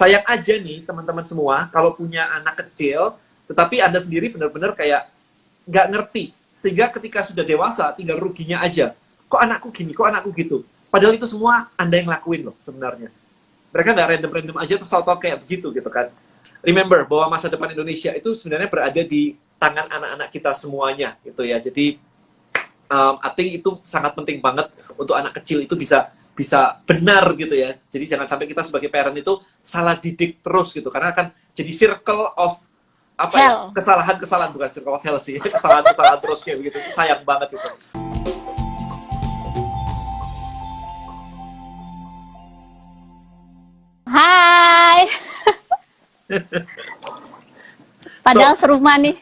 sayang aja nih teman-teman semua kalau punya anak kecil, tetapi Anda sendiri benar-benar kayak nggak ngerti. Sehingga ketika sudah dewasa, tinggal ruginya aja. Kok anakku gini, kok anakku gitu. Padahal itu semua Anda yang lakuin loh sebenarnya. Mereka nggak random-random aja terus tau-tau kayak begitu gitu kan. Remember bahwa masa depan Indonesia itu sebenarnya berada di tangan anak-anak kita semuanya gitu ya. Jadi I think itu sangat penting banget untuk anak kecil itu bisa benar gitu ya. Jadi jangan sampai kita sebagai parent itu salah didik terus gitu, karena akan jadi circle of apa ya, Hell. kesalahan-kesalahan, bukan circle of hell sih, kesalahan-kesalahan terus kayak begitu. Itu sayang banget itu. Hai. Padahal serumah nih.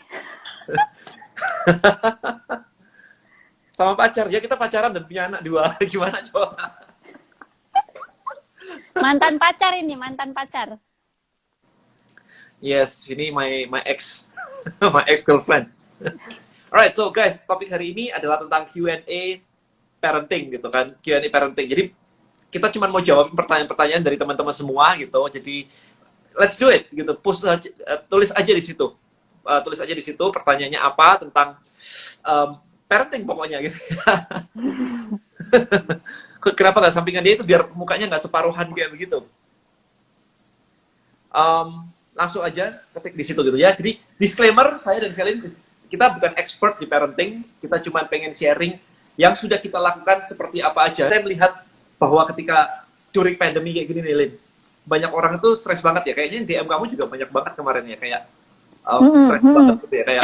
Sama pacar ya, kita pacaran dan punya anak 2. Gimana coba? Mantan pacar ini, mantan pacar. Yes, ini my ex my ex girlfriend. Alright, so guys, topik hari ini adalah tentang Q&A parenting gitu kan, Q&A parenting. Jadi kita cuma mau jawab pertanyaan-pertanyaan dari teman-teman semua gitu. Jadi let's do it gitu. Tulis aja di situ. Tulis aja di situ pertanyaannya apa tentang parenting pokoknya gitu. Kenapa nggak sampingan dia itu biar mukanya nggak separuhan kayak begitu. Langsung aja ketik di situ gitu ya. Jadi disclaimer, saya dan Kelin kita bukan expert di parenting, kita cuma pengen sharing yang sudah kita lakukan seperti apa aja. Saya melihat bahwa ketika during pandemi kayak gini nih, Lin, banyak orang itu stres banget ya. Kayaknya DM kamu juga banyak banget kemarin ya, kayak stres banget gitu ya, kayak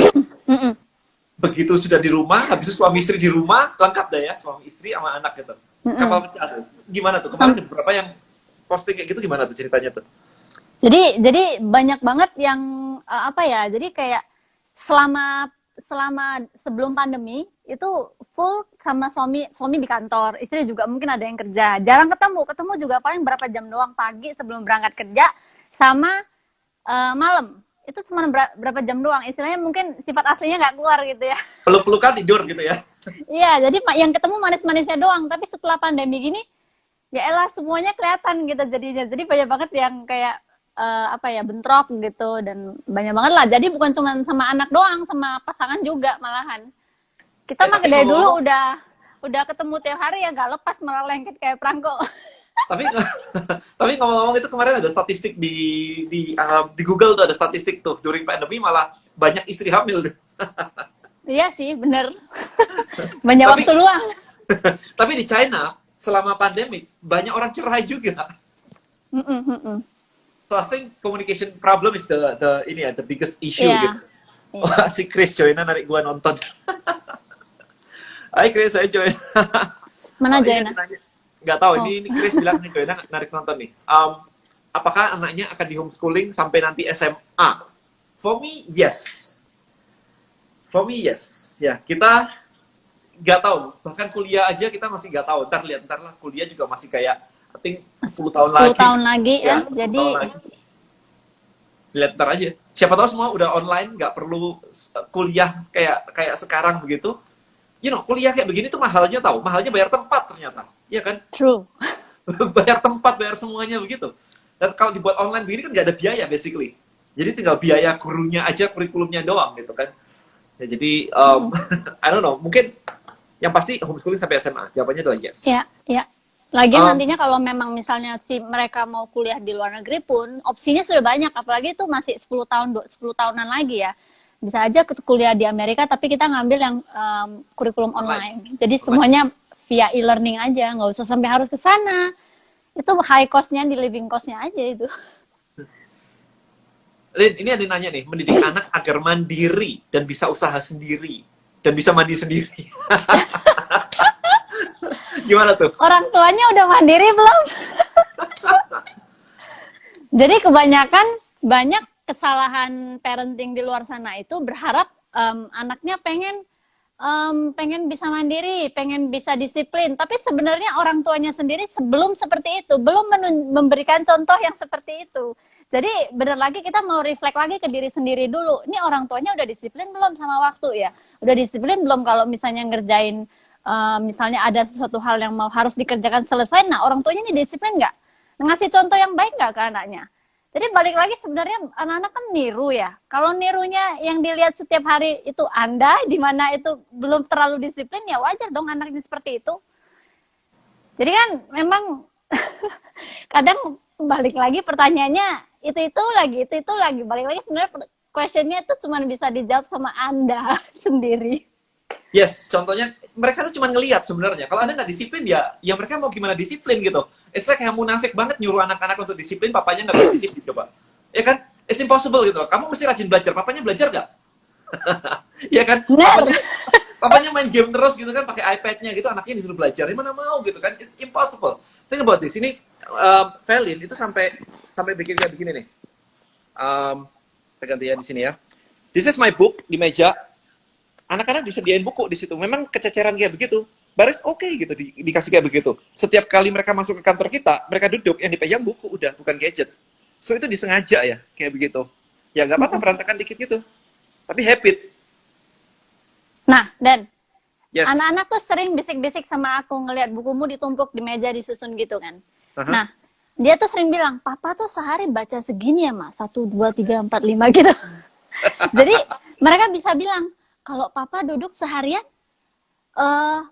begitu sudah di rumah, habis itu suami istri di rumah, lengkap dah ya, suami istri sama anak gitu. Kapal pecah tuh. Gimana tuh? Kemarin beberapa yang posting kayak gitu, gimana tuh ceritanya tuh? Jadi banyak banget yang apa ya? Jadi kayak selama sebelum pandemi itu full sama suami di kantor, istri juga mungkin ada yang kerja, jarang ketemu juga paling berapa jam doang, pagi sebelum berangkat kerja sama malam itu cuma berapa jam doang, istilahnya mungkin sifat aslinya nggak keluar gitu ya. Peluk-pelukan tidur gitu ya. Iya, jadi yang ketemu manis-manisnya doang, tapi setelah pandemi gini ya elah semuanya kelihatan gitu jadinya. Jadi banyak banget yang kayak apa ya, bentrok gitu, dan banyak banget lah. Jadi bukan cuma sama anak doang, sama pasangan juga malahan. Kita mah dari dulu udah ketemu tiap hari ya, nggak lepas, malah lengket kayak perangko. Tapi ngomong-ngomong itu kemarin ada statistik di Google tuh, ada statistik tuh during pandemi malah banyak istri hamil. Iya sih, bener. Banyak waktu luang. Tapi di China selama pandemi banyak orang cerai juga. So I think communication problem is the biggest issue gitu. Wah, si Chris Joyna narik gua nonton. Hai Chris, saya Joyna. Mana Joyna? Nggak tahu, ini Chris bilang nih Joyna narik nonton nih. Apakah anaknya akan di homeschooling sampai nanti SMA? For me, yes. Ya, kita nggak tahu. Bahkan kuliah aja kita masih nggak tahu. Ntar lah, kuliah juga masih kayak I think 10 tahun lagi. 10 tahun lagi ya. Jadi lihat ntar aja. Siapa tahu semua udah online, nggak perlu kuliah kayak sekarang begitu. You know, kuliah kayak begini tuh mahalnya tahu. Mahalnya bayar tempat ternyata. Iya kan? True. Bayar tempat, bayar semuanya begitu. Dan kalau dibuat online begini kan nggak ada biaya basically. Jadi tinggal biaya gurunya aja, kurikulumnya doang gitu kan. Ya, jadi I don't know, mungkin yang pasti homeschooling sampai SMA. Jawabannya adalah yes. Ya. Lagian nantinya kalau memang misalnya mereka mau kuliah di luar negeri pun opsinya sudah banyak, apalagi itu masih 10 tahunan lagi ya. Bisa aja kuliah di Amerika tapi kita ngambil yang kurikulum online. Jadi semuanya via e-learning aja, nggak usah sampai harus ke sana. Itu high cost-nya di living cost-nya aja itu. Lin, ini ada yang nanya nih, mendidik anak agar mandiri dan bisa usaha sendiri dan bisa mandi sendiri. Gimana tuh? Orang tuanya udah mandiri belum? Jadi kebanyakan banyak kesalahan parenting di luar sana itu berharap anaknya pengen bisa mandiri, pengen bisa disiplin. Tapi sebenarnya orang tuanya sendiri sebelum seperti itu, belum memberikan contoh yang seperti itu. Jadi benar lagi kita mau reflect lagi ke diri sendiri dulu. Ini orang tuanya udah disiplin belum sama waktu ya? Udah disiplin belum kalau misalnya ngerjain, misalnya ada sesuatu hal yang harus dikerjakan selesai, nah orang tuanya ini disiplin nggak? Ngasih contoh yang baik nggak ke anaknya? Jadi balik lagi sebenarnya anak-anak kan niru ya. Kalau nirunya yang dilihat setiap hari itu Anda, di mana itu belum terlalu disiplin, ya wajar dong anaknya seperti itu. Jadi kan memang kadang balik lagi pertanyaannya itu lagi. Balik lagi sebenarnya questionnya itu cuma bisa dijawab sama Anda sendiri. Yes, contohnya mereka tuh cuma ngelihat sebenarnya. Kalau Anda nggak disiplin ya mereka mau gimana disiplin gitu. It's like kayak munafik banget nyuruh anak-anak untuk disiplin, papanya nggak bisa disiplin coba. Ya kan? It's impossible gitu. Kamu mesti rajin belajar, papanya belajar nggak? Ya kan? Papanya main game terus gitu kan, pakai iPad-nya gitu, anaknya disuruh belajar. Gimana mau gitu kan? It's impossible. Think about this. Ini Felin itu sampai bikin kayak begini nih. Saya ganti ya di sini ya. This is my book di meja. Anak-anak disediain buku di situ. Memang kececeran kayak begitu. Baris oke gitu dikasih kayak begitu. Setiap kali mereka masuk ke kantor kita, mereka duduk yang dipegang buku udah, bukan gadget. So itu disengaja ya kayak begitu. Ya nggak apa-apa berantakan dikit gitu. Tapi habit. Nah, Dan, Yes. anak-anak tuh sering bisik-bisik sama aku ngelihat bukumu ditumpuk di meja disusun gitu kan. Nah, dia tuh sering bilang, "Papa tuh sehari baca segini ya, Ma. 1 2 3 4 5 gitu." Jadi, mereka bisa bilang, "Kalau Papa duduk seharian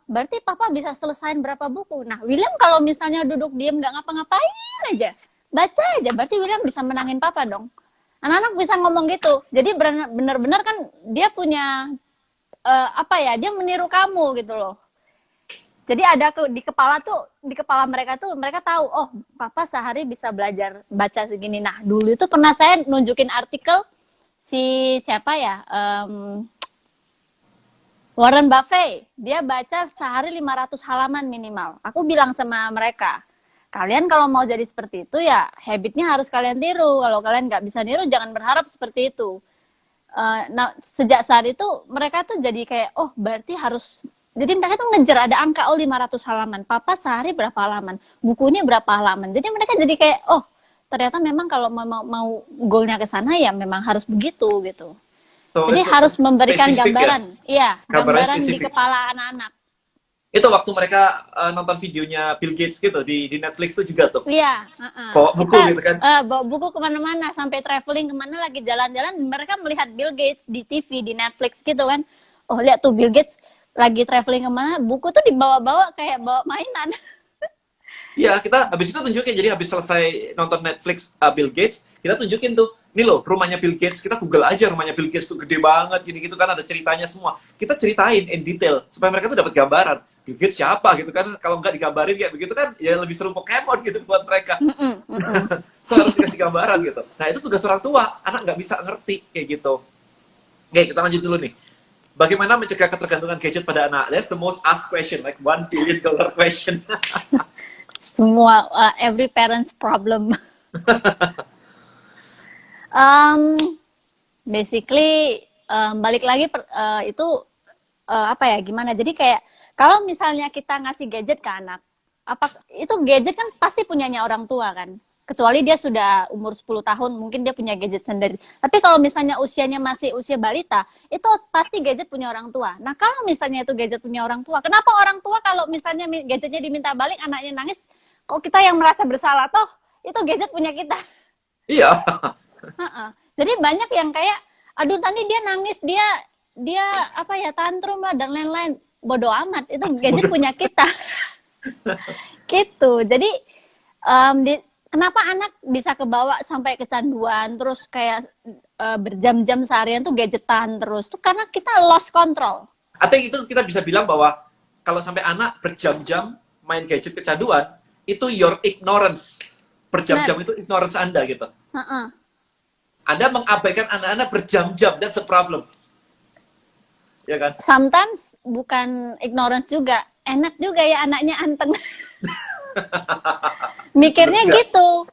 berarti Papa bisa selesaiin berapa buku." Nah, William kalau misalnya duduk diem nggak ngapa-ngapain aja, baca aja, berarti William bisa menangin Papa dong. Anak-anak bisa ngomong gitu. Jadi benar-benar kan dia punya dia meniru kamu gitu loh. Jadi ada di kepala mereka tuh mereka tahu, oh Papa sehari bisa belajar baca segini. Nah dulu itu pernah saya nunjukin artikel si siapa ya, Warren Buffett, dia baca sehari 500 halaman minimal. Aku bilang sama mereka, kalian kalau mau jadi seperti itu ya habitnya harus kalian tiru. Kalau kalian nggak bisa niru jangan berharap seperti itu. Nah sejak saat itu mereka tuh jadi kayak, oh berarti harus, jadi mereka tuh ngejar ada angka 500 halaman. Papa sehari berapa halaman, bukunya berapa halaman. Jadi mereka jadi kayak, oh ternyata memang kalau mau goalnya ke sana ya memang harus begitu gitu. So, jadi harus memberikan gambaran, ya? Gambaran di kepala anak-anak. Itu waktu mereka nonton videonya Bill Gates gitu di Netflix tuh juga tuh. Iya. Bawa buku gitu kan? Bawa buku kemana-mana, sampai traveling kemana lagi jalan-jalan, mereka melihat Bill Gates di TV, di Netflix gitu kan. Oh lihat tuh Bill Gates lagi traveling kemana, buku tuh dibawa-bawa kayak bawa mainan. Iya, kita habis itu tunjukin. Jadi habis selesai nonton Netflix Bill Gates, kita tunjukin tuh, ini loh rumahnya Bill Gates. Kita Google aja rumahnya Bill Gates tuh gede banget, gini gitu kan, ada ceritanya semua. Kita ceritain in detail supaya mereka tuh dapat gambaran. Bill Gates siapa gitu kan? Kalau nggak digambarin kayak begitu kan, ya lebih seru Pokemon gitu buat mereka. So harus dikasih gambaran gitu. Nah itu tugas orang tua, anak nggak bisa ngerti kayak gitu. Oke, kita lanjut dulu nih. Bagaimana mencegah ketergantungan gadget pada anak? That's the most asked question, like $1 billion question. Semua every parent's problem. Basically balik lagi itu gimana? Jadi kayak kalau misalnya kita ngasih gadget ke anak, itu gadget kan pasti punyanya orang tua kan. Kecuali dia sudah umur 10 tahun, mungkin dia punya gadget sendiri. Tapi kalau misalnya usianya masih usia balita, itu pasti gadget punya orang tua. Nah, kalau misalnya itu gadget punya orang tua, kenapa orang tua kalau misalnya gadgetnya diminta balik, anaknya nangis, kok kita yang merasa bersalah? Toh, itu gadget punya kita. Iya. Jadi banyak yang kayak, aduh tadi dia nangis, dia tantrum lah dan lain-lain. Bodoh amat, itu gadget punya kita. Gitu. Jadi kenapa anak bisa kebawa sampai kecanduan, terus kayak berjam-jam seharian tuh gadgetan terus, tuh karena kita lost control. I think itu kita bisa bilang bahwa kalau sampai anak berjam-jam main gadget kecanduan, itu your ignorance. Berjam-jam itu ignorance Anda gitu. Anda mengabaikan anak-anak berjam-jam, that's a problem. Ya kan? Sometimes bukan ignorance juga, enak juga ya anaknya anteng. Mikirnya gitu.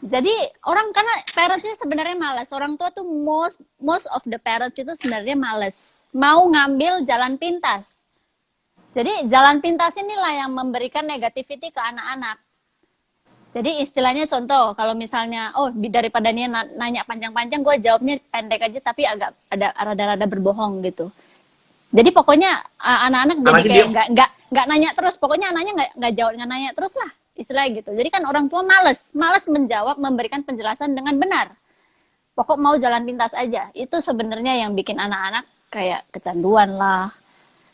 Jadi karena parents ini sebenarnya malas. Orang tua tuh most of the parents itu sebenarnya malas. Mau ngambil jalan pintas. Jadi jalan pintas inilah yang memberikan negativity ke anak-anak. Jadi istilahnya contoh, kalau misalnya, daripada dia nanya panjang-panjang, gue jawabnya pendek aja tapi agak ada rada-rada berbohong gitu. Jadi pokoknya anak-anak jadi kayak nggak nanya terus. Pokoknya anaknya nggak jawab, nggak nanya terus lah istilahnya gitu. Jadi kan orang tua males menjawab, memberikan penjelasan dengan benar. Pokok mau jalan pintas aja. Itu sebenarnya yang bikin anak-anak kayak kecanduan lah,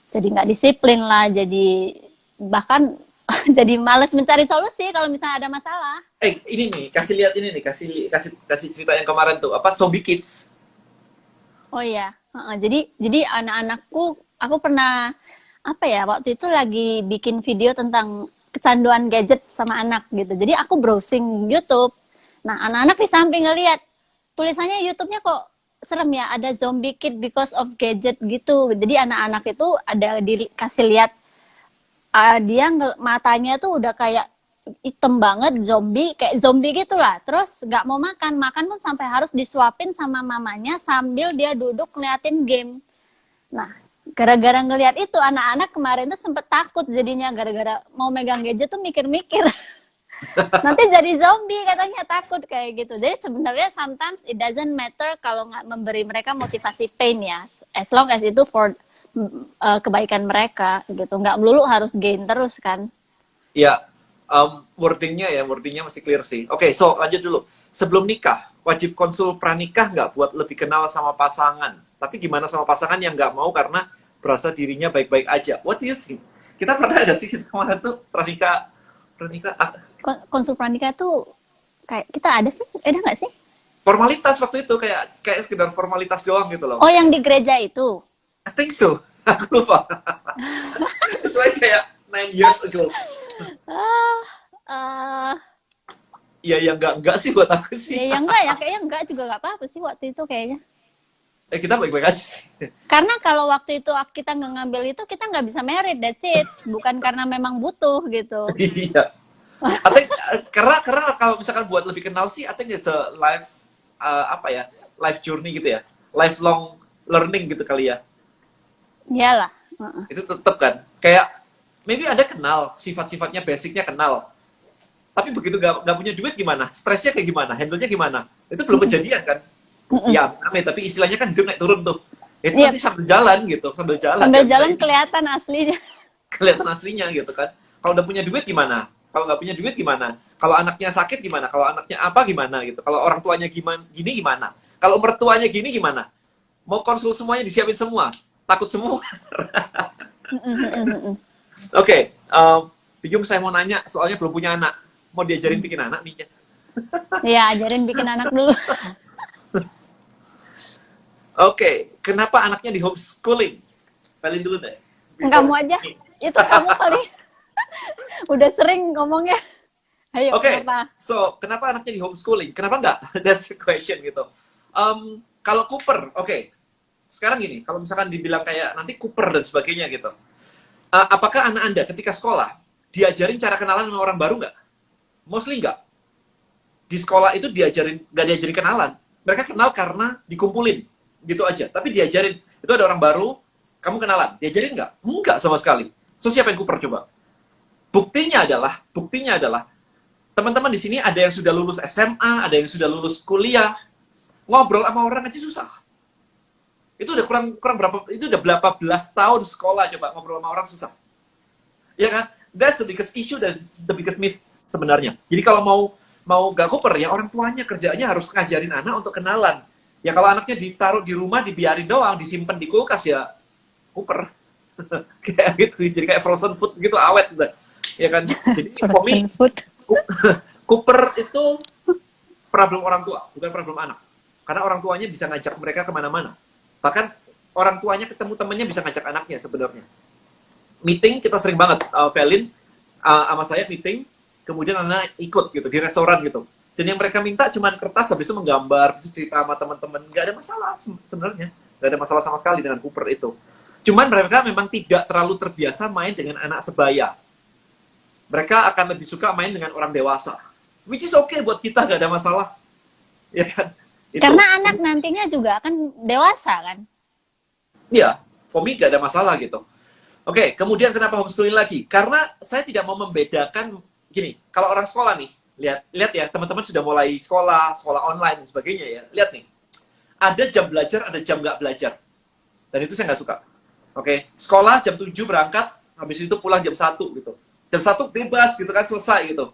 jadi nggak disiplin lah, jadi bahkan jadi males mencari solusi kalau misalnya ada masalah. Ini nih, kasih lihat ini nih, kasih cerita yang kemarin tuh, apa Zombie Kids. Oh iya, jadi anak-anakku, aku pernah apa ya, waktu itu lagi bikin video tentang kecanduan gadget sama anak gitu. Jadi aku browsing YouTube. Nah, anak-anak di samping ngelihat tulisannya YouTube-nya kok serem ya, ada zombie kid because of gadget gitu. Jadi anak-anak itu ada dikasih lihat dia matanya tuh udah kayak hitam banget, kayak zombie gitulah. Terus nggak mau makan pun sampai harus disuapin sama mamanya sambil dia duduk ngeliatin game. Nah, gara-gara ngeliat itu anak-anak kemarin tuh sempet takut jadinya, gara-gara mau megang gadget tuh mikir-mikir. Nanti jadi zombie katanya, takut kayak gitu. Jadi sebenarnya sometimes it doesn't matter kalau nggak memberi mereka motivasi pain ya, as long as itu for kebaikan mereka gitu. Nggak melulu harus gain terus kan. Ya, wordingnya masih clear sih. Oke, so lanjut dulu. Sebelum nikah, wajib konsul pranikah nggak buat lebih kenal sama pasangan? Tapi gimana sama pasangan yang nggak mau karena berasa dirinya baik-baik aja? What do you think? Kita pernah nggak sih kita kemarin tuh pranikah? Konsul pranikah tuh kayak kita ada nggak sih? Formalitas waktu itu kayak sekedar formalitas doang gitu loh. Oh, yang di gereja itu? I think so. Aku lupa. It's like kayak 9 years ago. Ya enggak sih buat aku sih. Ya enggak ya, kayaknya enggak juga nggak apa-apa sih waktu itu kayaknya. Kita baik-baik aja sih. Karena kalau waktu itu kita nggak ngambil itu, kita nggak bisa married, that's it. Bukan karena memang butuh gitu. Iya. I think, karena kalau misalkan buat lebih kenal sih, I think it's a life journey gitu ya, lifelong learning gitu kali ya. Iyalah. Itu tetap kan, kayak maybe ada kenal, sifat-sifatnya basicnya kenal, tapi begitu nggak punya duit gimana, stresnya kayak gimana, handle-nya gimana, itu belum kejadian kan. Ya, tapi istilahnya kan hidup naik turun tuh. Itu nanti sambil jalan gitu, sambil jalan kelihatan aslinya. Kelihatan aslinya gitu kan. Kalau udah punya duit gimana? Kalau nggak punya duit gimana? Kalau anaknya sakit gimana? Kalau anaknya apa gimana gitu? Kalau orang tuanya gimana? Kalau mertuanya gini gimana? Mau konsul semuanya disiapin semua? Takut semua. Oke, Bijung saya mau nanya, soalnya belum punya anak. Mau diajarin bikin anak nih? Iya, ajarin bikin anak dulu. Oke, kenapa anaknya di homeschooling? Paling dulu deh. Kamu aja. Itu kamu paling udah sering ngomongnya. Ayo, kenapa? So, kenapa anaknya di homeschooling? Kenapa enggak? That's the question gitu. Kalau Cooper, sekarang gini, kalau misalkan dibilang kayak nanti Cooper dan sebagainya gitu. Apakah anak Anda ketika sekolah diajarin cara kenalan sama orang baru nggak? Mostly nggak. Di sekolah itu nggak diajarin kenalan. Mereka kenal karena dikumpulin. Gitu aja. Tapi diajarin, itu ada orang baru, kamu kenalan. Diajarin nggak? Enggak sama sekali. So, siapa yang Cooper coba? Buktinya adalah teman-teman di sini ada yang sudah lulus SMA, ada yang sudah lulus kuliah. Ngobrol sama orang aja susah. Itu udah kurang berapa? Itu udah berapa belas tahun sekolah coba ngobrol sama orang susah. Ya kan? That's the biggest issue dan the biggest myth sebenarnya. Jadi kalau mau gak Cooper ya orang tuanya kerjanya harus ngajarin anak untuk kenalan. Ya kalau anaknya ditaruh di rumah dibiarin doang, disimpan di kulkas ya Cooper. Kayak gitu, jadi kayak frozen food gitu awet udah. Ya kan? Jadi for me, Cooper itu problem orang tua, bukan problem anak. Karena orang tuanya bisa ngajak mereka kemana-mana. Bahkan orang tuanya ketemu temennya bisa ngajak anaknya sebenarnya. Meeting kita sering banget, Velin sama saya meeting, kemudian anak ikut gitu di restoran gitu. Dan yang mereka minta cuma kertas, habis itu menggambar, habis itu cerita sama teman-teman. Nggak ada masalah sebenarnya. Nggak ada masalah sama sekali dengan Cooper itu. Cuman mereka memang tidak terlalu terbiasa main dengan anak sebaya. Mereka akan lebih suka main dengan orang dewasa. Which is okay buat kita, nggak ada masalah. Ya kan? Itu. Karena anak nantinya juga akan dewasa kan? Iya, for me nggak ada masalah gitu. Oke, kemudian kenapa homeschooling lagi? Karena saya tidak mau membedakan, gini, kalau orang sekolah nih, lihat ya, teman-teman sudah mulai sekolah online dan sebagainya ya. Lihat nih, ada jam belajar, ada jam nggak belajar. Dan itu saya nggak suka. Oke, sekolah jam 7 berangkat, habis itu pulang jam 1 gitu. Jam 1 bebas gitu kan, selesai gitu.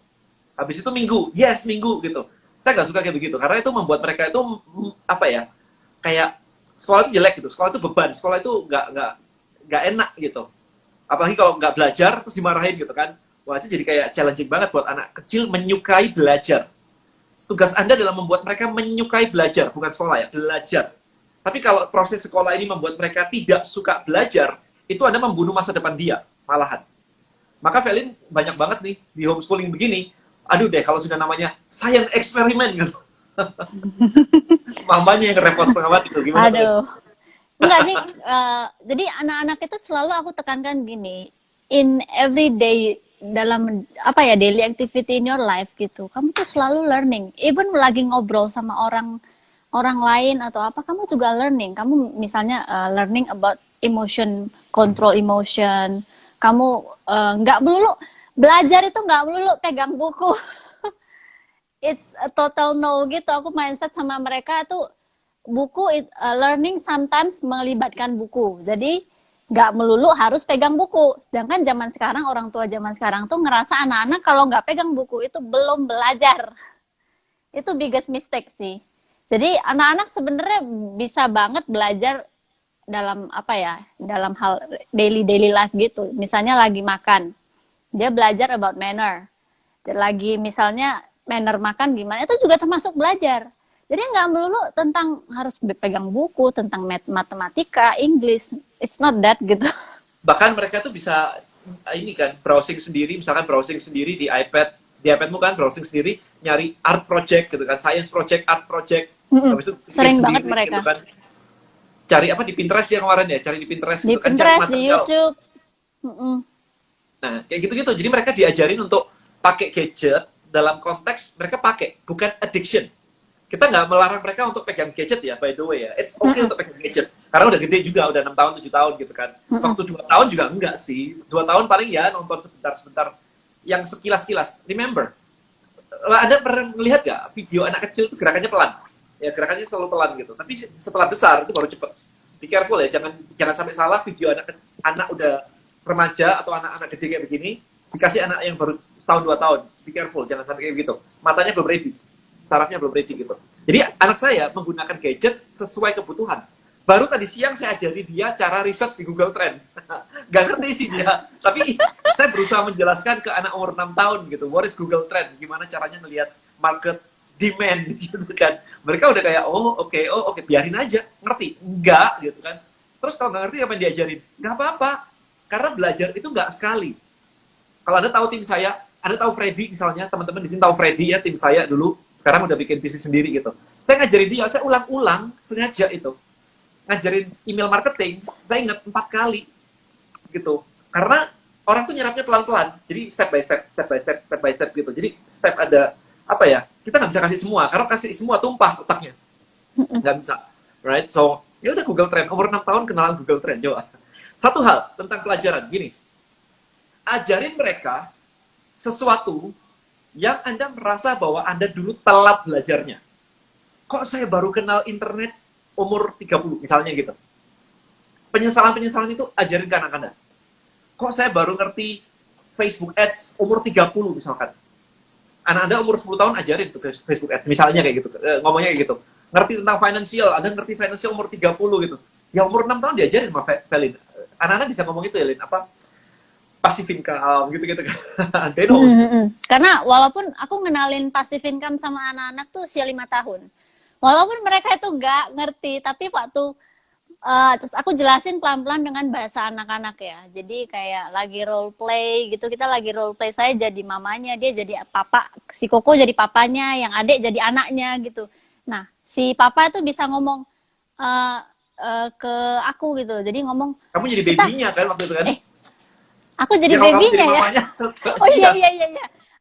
Habis itu minggu, yes minggu gitu. Saya nggak suka kayak begitu, karena itu membuat mereka itu apa ya, kayak sekolah itu jelek gitu, sekolah itu beban, sekolah itu nggak enak gitu. Apalagi kalau nggak belajar terus dimarahin gitu kan. Wah itu jadi kayak challenging banget buat anak kecil menyukai belajar. Tugas Anda adalah membuat mereka menyukai belajar, bukan sekolah ya, belajar. Tapi kalau proses sekolah ini membuat mereka tidak suka belajar, itu Anda membunuh masa depan dia, malahan. Maka Velin banyak banget nih di homeschooling begini, aduh deh kalau sudah namanya science eksperimen gitu. Mamanya yang repot setengah mati tuh, gimana? Aduh. Enggak sih, jadi anak-anak itu selalu aku tekankan gini, in everyday dalam apa ya daily activity in your life gitu, kamu tuh selalu learning. Even lagi ngobrol sama orang lain atau apa, kamu juga learning. Kamu misalnya learning about emotion, control emotion. Kamu nggak melulu belajar itu nggak melulu pegang buku. It's a total no gitu. Aku mindset sama mereka tuh buku learning sometimes melibatkan buku. Jadi nggak melulu harus pegang buku. Sedangkan zaman sekarang, orang tua zaman sekarang tuh ngerasa anak-anak kalau nggak pegang buku itu belum belajar. Itu biggest mistake sih. Jadi anak-anak sebenarnya bisa banget belajar dalam apa ya, dalam hal daily life gitu. Misalnya lagi makan, dia belajar about manner. Lagi misalnya manner makan gimana, itu juga termasuk belajar. Jadi nggak melulu tentang harus pegang buku, tentang matematika, English. It's not that gitu. Bahkan mereka tuh bisa ini kan, browsing sendiri, misalkan browsing sendiri di iPad, di iPadmu kan browsing sendiri, nyari art project gitu kan, science project, art project. Habis itu Sering sendiri, banget mereka. gitu kan. Cari apa di Pinterest ya kemarin ya, cari di Pinterest Di gitu kan, Pinterest, cari di material. YouTube. Nah, kayak gitu-gitu. Jadi mereka diajarin untuk pakai gadget dalam konteks mereka pakai, bukan addiction. Kita nggak melarang mereka untuk pegang gadget ya, by the way ya. It's okay untuk pegang gadget. Karena udah gede juga, udah 6 tahun, 7 tahun gitu kan. Waktu 2 tahun juga enggak sih. 2 tahun paling ya nonton sebentar-sebentar. Yang sekilas-kilas. Remember, Anda pernah melihat nggak video anak kecil itu gerakannya pelan? Ya, gerakannya selalu pelan gitu. Tapi setelah besar itu baru cepet. Be careful ya, jangan sampai salah video anak udah remaja atau anak-anak gede kayak begini, dikasih anak yang baru setahun 2 tahun. Be careful, jangan sampai kayak gitu. Matanya belum ready. Sarafnya belum ready gitu. Jadi anak saya menggunakan gadget sesuai kebutuhan. Baru tadi siang saya ajari dia cara research di Google Trend. Gak ngerti sih dia. Tapi saya berusaha menjelaskan ke anak umur 6 tahun gitu. What is Google Trend? Gimana caranya ngelihat market demand gitu kan. Mereka udah kayak, oh oke, biarin aja. Ngerti? Enggak gitu kan. Terus kalau nggak ngerti apa yang diajarin? Nggak apa-apa. Karena belajar itu nggak sekali. Kalau Anda tahu tim saya, Anda tahu Freddy misalnya, teman-teman di sini tahu Freddy ya, tim saya dulu. Sekarang udah bikin bisnis sendiri gitu. Saya ngajarin dia, saya ulang-ulang sengaja itu. Ngajarin email marketing, saya ingat 4 kali gitu. Karena orang tuh nyerapnya pelan-pelan. Jadi step by step gitu. Jadi step ada apa ya? Kita nggak bisa kasih semua, karena kasih semua tumpah otaknya. Nggak bisa. Right? So, ya udah Google Trend. Umur 6 tahun kenalan Google Trend. Coba. Satu hal tentang pelajaran, gini. Ajarin mereka sesuatu yang Anda merasa bahwa Anda dulu telat belajarnya. Kok saya baru kenal internet umur 30 misalnya gitu. Penyesalan-penyesalan itu ajarin ke anak Anda. Kok saya baru ngerti Facebook Ads umur 30 misalkan. Anak Anda umur 10 tahun ajarin tuh Facebook Ads misalnya kayak gitu. Ngomongnya kayak gitu. Ngerti tentang financial, Anda ngerti financial umur 30 gitu. Ya umur 6 tahun diajarin sama Velin. Anak-anak bisa ngomong itu ya, Lin. Apa? Passive income gitu-gitu kan. They know. Karena walaupun aku ngenalin passive income sama anak-anak tuh usia 5 tahun. Walaupun mereka itu nggak ngerti, tapi waktu terus aku jelasin pelan-pelan dengan bahasa anak-anak ya. Jadi kayak lagi role play gitu, kita lagi role play, saya jadi mamanya, dia jadi papa, si Koko jadi papanya, yang adik jadi anaknya gitu. Nah, si papa tuh bisa ngomong ke aku gitu. Jadi ngomong, Kamu jadi baby-nya kan waktu itu kan? aku jadi Ya, kalau kamu babynya jadi ya. mamanya. Oh iya.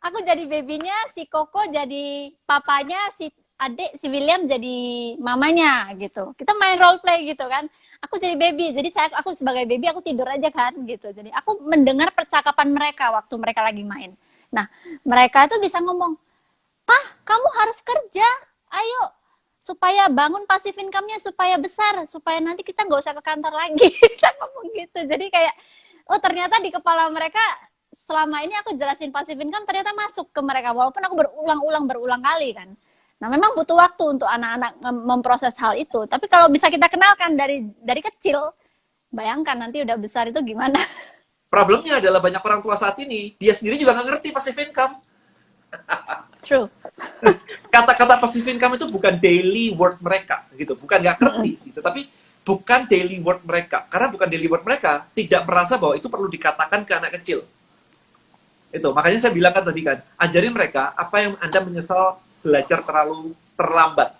Aku jadi babynya, si Koko jadi papanya, si adik, si William jadi mamanya gitu. Kita main role play gitu kan. Aku jadi baby, jadi aku sebagai baby aku tidur aja kan gitu. Jadi aku mendengar percakapan mereka waktu mereka lagi main. Nah, mereka tuh bisa ngomong, "Pah, kamu harus kerja. Ayo, supaya bangun passive income-nya supaya besar, supaya nanti kita nggak usah ke kantor lagi." Kita ngomong gitu. Jadi kayak, oh ternyata di kepala mereka selama ini aku jelasin passive income ternyata masuk ke mereka, walaupun aku berulang kali kan. Nah, memang butuh waktu untuk anak-anak memproses hal itu. Tapi kalau bisa kita kenalkan dari kecil, bayangkan nanti udah besar itu gimana. Problemnya adalah banyak orang tua saat ini, dia sendiri juga nggak ngerti passive income. True. Kata-kata passive income itu bukan daily work mereka, gitu. Bukan nggak ngerti sih, tetapi bukan daily work mereka. Karena bukan daily work mereka, tidak merasa bahwa itu perlu dikatakan ke anak kecil. Itu, makanya saya bilang kan tadi kan, ajarin mereka apa yang Anda menyesal belajar terlalu terlambat.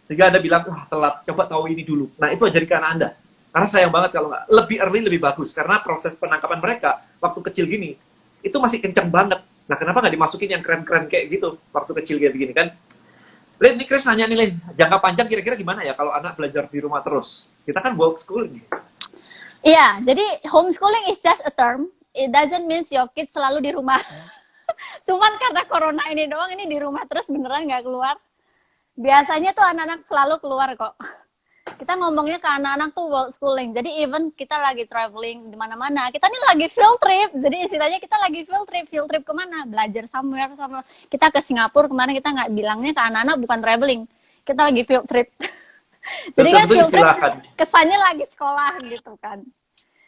Sehingga Anda bilang, wah telat, coba tahu ini dulu. Nah, itu ajarin ke anak Anda. Karena sayang banget kalau nggak, lebih early lebih bagus. Karena proses penangkapan mereka, waktu kecil gini, itu masih kenceng banget. Nah, kenapa nggak dimasukin yang keren-keren kayak gitu, waktu kecil kayak begini kan? Lin, ini Chris nanya nih, Lin, jangka panjang kira-kira gimana ya kalau anak belajar di rumah terus? Kita kan work schooling. Iya, jadi homeschooling is just a term. It doesn't mean your kids selalu di rumah. Cuman karena corona ini doang, ini di rumah terus beneran nggak keluar. Biasanya tuh anak-anak selalu keluar kok. Kita ngomongnya ke anak-anak tuh world schooling. Jadi even kita lagi traveling di mana-mana, kita nih lagi field trip. Jadi istilahnya kita lagi field trip. Field trip kemana? Belajar somewhere. Kita ke Singapura kemarin, kita nggak bilangnya ke anak-anak bukan traveling. Kita lagi field trip. Jadi kan field trip kesannya lagi sekolah gitu kan.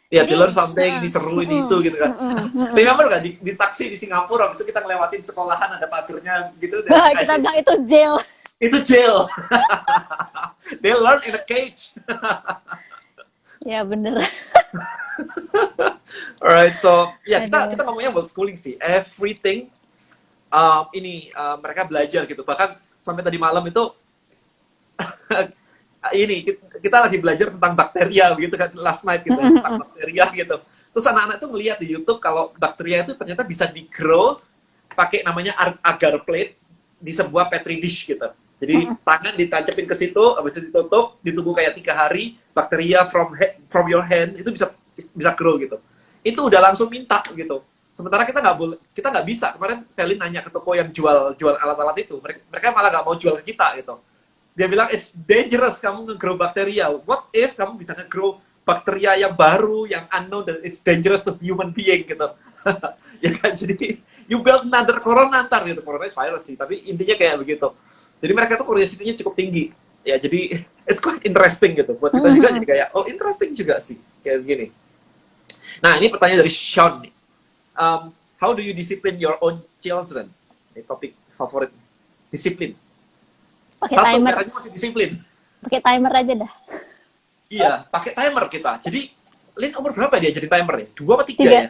Ya, di learn something, diseruin itu gitu kan. Remember nggak di taksi di Singapura, habis itu kita ngelewatin sekolahan, ada pagernya gitu. Kita bilang itu jail. Itu jail. They learn in a cage. Ya bener. Alright, so ya kita ngomongnya about schooling sih. Everything mereka belajar gitu. Bahkan sampai tadi malam itu ini kita lagi belajar tentang bakteria gitu kan, last night gitu tentang bakteria gitu. Terus anak-anak tuh melihat di YouTube kalau bakteria itu ternyata bisa di-grow pakai namanya agar plate di sebuah petri dish gitu. Jadi tangan ditancapin ke situ, habis itu ditutup, ditunggu kayak 3 hari, bakteria from your hand itu bisa grow gitu. Itu udah langsung minta gitu. Sementara kita nggak bisa. Kemarin Felin nanya ke toko yang jual alat-alat itu, mereka malah nggak mau jual ke kita gitu. Dia bilang it's dangerous kamu nge-grow bakteria. What if kamu bisa nge-grow bakteria yang baru, yang unknown, dan it's dangerous to human being gitu. Ya kan, jadi you build another corona ntar gitu. Corona is virus sih, tapi intinya kayak begitu. Jadi mereka tuh curiosity-nya cukup tinggi. Ya, jadi it's quite interesting gitu. Buat kita juga jadi kayak, oh interesting juga sih. Kayak begini. Nah, ini pertanyaan dari Sean nih. How do you discipline your own children? Ini topik favorit. Disiplin. Pakai timer. Aja masih disiplin. Pakai timer aja dah. Iya, pakai timer kita. Jadi, Lin umur berapa dia jadi timer ya? 2 apa 3 ya?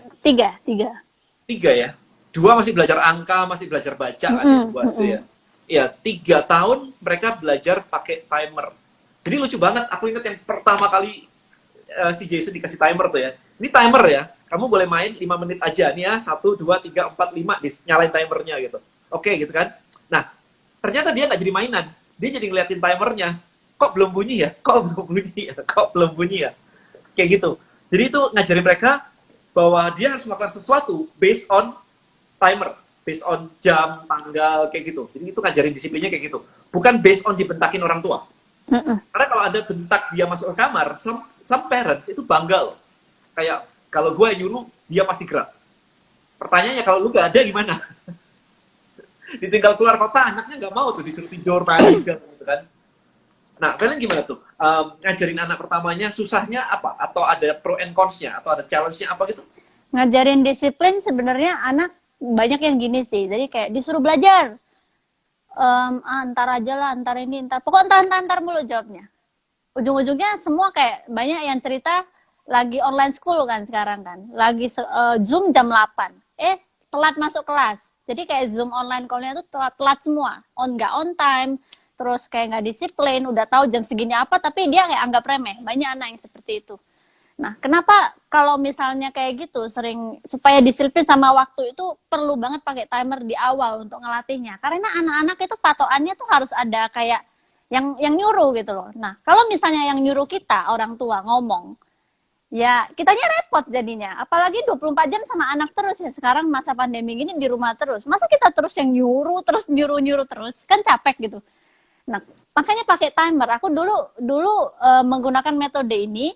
3 ya? 2 masih belajar angka, masih belajar baca kan ya, buat itu ya. Ya, 3 tahun mereka belajar pakai timer. Jadi lucu banget, aku ingat yang pertama kali si Jason dikasih timer tuh ya. Ini timer ya, kamu boleh main 5 menit aja nih ya. 1, 2, 3, 4, 5, nyalain timernya gitu. Oke gitu kan. Nah, ternyata dia nggak jadi mainan. Dia jadi ngeliatin timernya. Kok belum bunyi ya? Kok belum bunyi ya? Kok belum bunyi ya? Kayak gitu. Jadi itu ngajarin mereka bahwa dia harus melakukan sesuatu based on timer. Based on jam, tanggal, kayak gitu. Jadi itu ngajarin disiplinnya kayak gitu. Bukan based on dibentakin orang tua. Karena kalau ada bentak dia masuk ke kamar, some parents itu bangga loh. Kayak, kalau gue nyuruh, dia pasti gerak. Pertanyaannya, kalau lu gak ada gimana? Ditinggal keluar kota, anaknya gak mau tuh, disuruh tidur, nangis, gitu kan. Nah, kalian gimana tuh? Ngajarin anak pertamanya, susahnya apa? Atau ada pro and cons-nya? Atau ada challenge-nya apa gitu? Ngajarin disiplin sebenarnya anak banyak yang gini sih, jadi kayak disuruh belajar, antar aja lah, antar ini, pokok antar mulu jawabnya. Ujung-ujungnya semua kayak banyak yang cerita lagi online school kan sekarang kan, lagi Zoom jam 8, telat masuk kelas, jadi kayak Zoom online call-nya tuh telat semua, nggak on time, terus kayak nggak disiplin, udah tahu jam segini apa, tapi dia kayak anggap remeh, banyak anak yang seperti itu. Nah, kenapa kalau misalnya kayak gitu sering supaya disiplin sama waktu itu perlu banget pakai timer di awal untuk ngelatihnya. Karena anak-anak itu patokannya tuh harus ada kayak yang nyuruh gitu loh. Nah, kalau misalnya yang nyuruh kita orang tua ngomong, ya kitanya repot jadinya. Apalagi 24 jam sama anak terus ya. Sekarang masa pandemi gini di rumah terus. Masa kita terus yang nyuruh terus kan capek gitu. Nah, makanya pakai timer. Aku dulu menggunakan metode ini.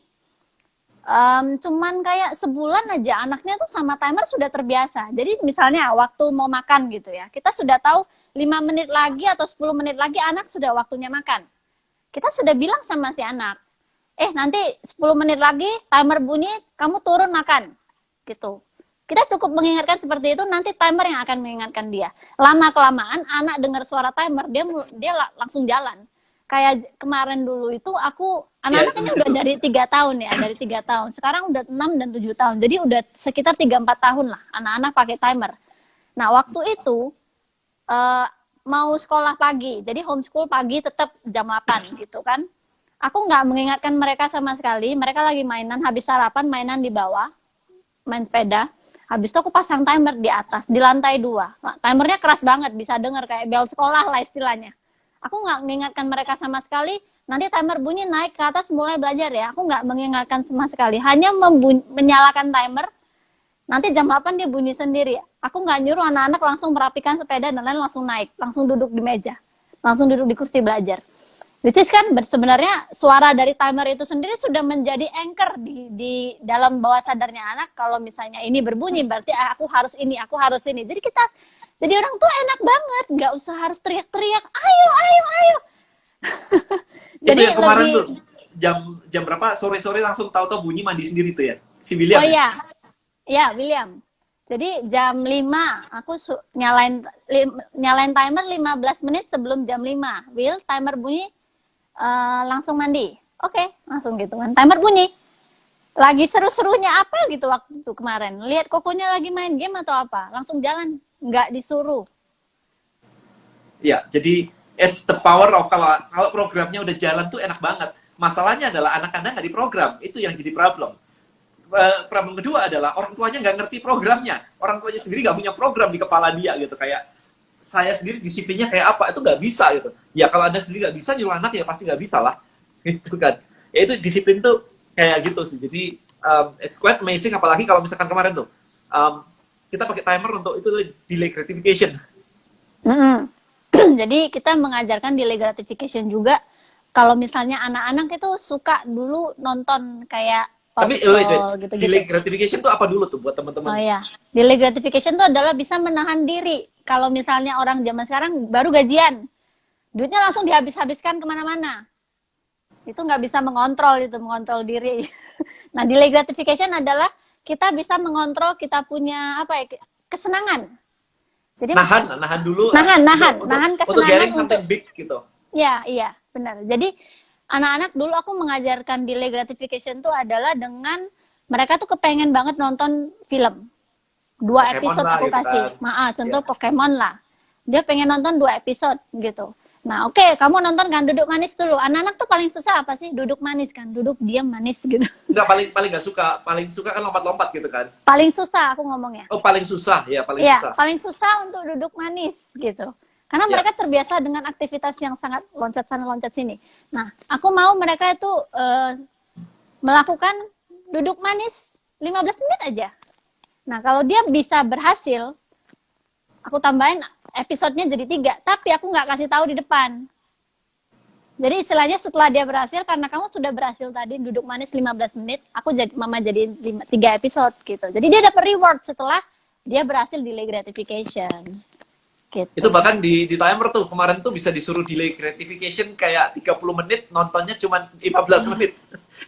Cuman kayak sebulan aja anaknya tuh sama timer sudah terbiasa. Jadi misalnya waktu mau makan gitu ya, kita sudah tahu 5 menit lagi atau 10 menit lagi anak sudah waktunya makan. Kita sudah bilang sama si anak, nanti 10 menit lagi timer bunyi, kamu turun makan. Gitu. Kita cukup mengingatkan seperti itu, nanti timer yang akan mengingatkan dia. Lama-kelamaan anak dengar suara timer, dia langsung jalan. Kayak kemarin dulu itu anak-anak ini udah dari 3 tahun ya, dari 3 tahun. Sekarang udah 6 dan 7 tahun. Jadi udah sekitar 3-4 tahun lah anak-anak pakai timer. Nah, waktu itu mau sekolah pagi. Jadi homeschool pagi tetap jam 8 gitu kan. Aku nggak mengingatkan mereka sama sekali. Mereka lagi mainan, habis sarapan mainan di bawah, main sepeda. Habis itu aku pasang timer di atas, di lantai 2. Nah, timernya keras banget, bisa dengar kayak bel sekolah lah istilahnya. Aku nggak mengingatkan mereka sama sekali, nanti timer bunyi naik ke atas mulai belajar ya. Aku nggak mengingatkan sama sekali, hanya menyalakan timer, nanti jam 8 dia bunyi sendiri. Aku nggak nyuruh anak-anak langsung merapikan sepeda dan lain langsung naik, langsung duduk di meja, langsung duduk di kursi belajar. Which is kan sebenarnya suara dari timer itu sendiri sudah menjadi anchor di dalam bawah sadarnya anak. Kalau misalnya ini berbunyi berarti aku harus ini, aku harus ini. Jadi orang tua enak banget, nggak usah harus teriak-teriak, ayo. Jadi itu yang kemarin tuh jam berapa sore-sore langsung tahu-tahu bunyi mandi sendiri tuh ya, si William. Oh iya, ya William. Jadi jam 5 aku nyalain timer 15 menit sebelum jam 5. Will, timer bunyi, langsung mandi. Oke, langsung gitu kan. Timer bunyi. Lagi seru-serunya apa gitu waktu itu kemarin. Lihat kokonya lagi main game atau apa. Langsung jalan. Nggak disuruh. Ya, jadi it's the power of kalau programnya udah jalan tuh enak banget. Masalahnya adalah anak-anak nggak diprogram. Itu yang jadi problem. Problem kedua adalah orang tuanya nggak ngerti programnya. Orang tuanya sendiri nggak punya program di kepala dia gitu. Kayak saya sendiri disiplinnya kayak apa, itu nggak bisa gitu. Ya kalau Anda sendiri nggak bisa, nyuruh anak ya pasti nggak bisa lah. Gitu kan. Ya itu disiplin tuh kayak gitu sih. Jadi it's quite amazing, apalagi kalau misalkan kemarin tuh kita pakai timer untuk itu delay gratification. Jadi kita mengajarkan delay gratification juga. Kalau misalnya anak-anak itu suka dulu nonton kayak Tapi gitu-gitu. Delay gratification tuh apa dulu tuh buat teman-teman? Oh ya, delay gratification itu adalah bisa menahan diri. Kalau misalnya orang zaman sekarang baru gajian, duitnya langsung dihabis-habiskan kemana-mana. Itu nggak bisa mengontrol diri. Nah, delay gratification adalah kita bisa mengontrol kita punya kesenangan. Jadi nahan dulu. Nahan kesenangan untuk getting something big gitu. Iya, benar. Jadi anak-anak dulu aku mengajarkan delay gratification itu adalah dengan mereka tuh kepengen banget nonton film. 2 episode aku gitu kasih. kan. Contoh Pokemon lah. Dia pengen nonton 2 episode gitu. Nah, oke, kamu nonton kan, duduk manis dulu. Anak-anak tuh paling susah apa sih? Duduk manis kan, duduk diam manis gitu. Enggak, paling nggak suka. Paling suka kan lompat-lompat gitu kan. Paling susah aku ngomongnya. Oh, paling susah. Ya, paling Iya, susah. paling susah untuk duduk manis gitu. Karena mereka terbiasa dengan aktivitas yang sangat loncat sana loncat sini. Nah, aku mau mereka itu melakukan duduk manis 15 menit aja. Nah, kalau dia bisa berhasil, aku tambahin episodenya jadi 3, tapi aku nggak kasih tahu di depan. Jadi istilahnya setelah dia berhasil, karena kamu sudah berhasil tadi duduk manis 15 menit, mama jadiin 3 episode gitu. Jadi dia dapat reward setelah dia berhasil delay gratification. Gitu. Itu bahkan di timer tuh kemarin tuh bisa disuruh delay gratification kayak 30 menit, nontonnya cuma 15 menit.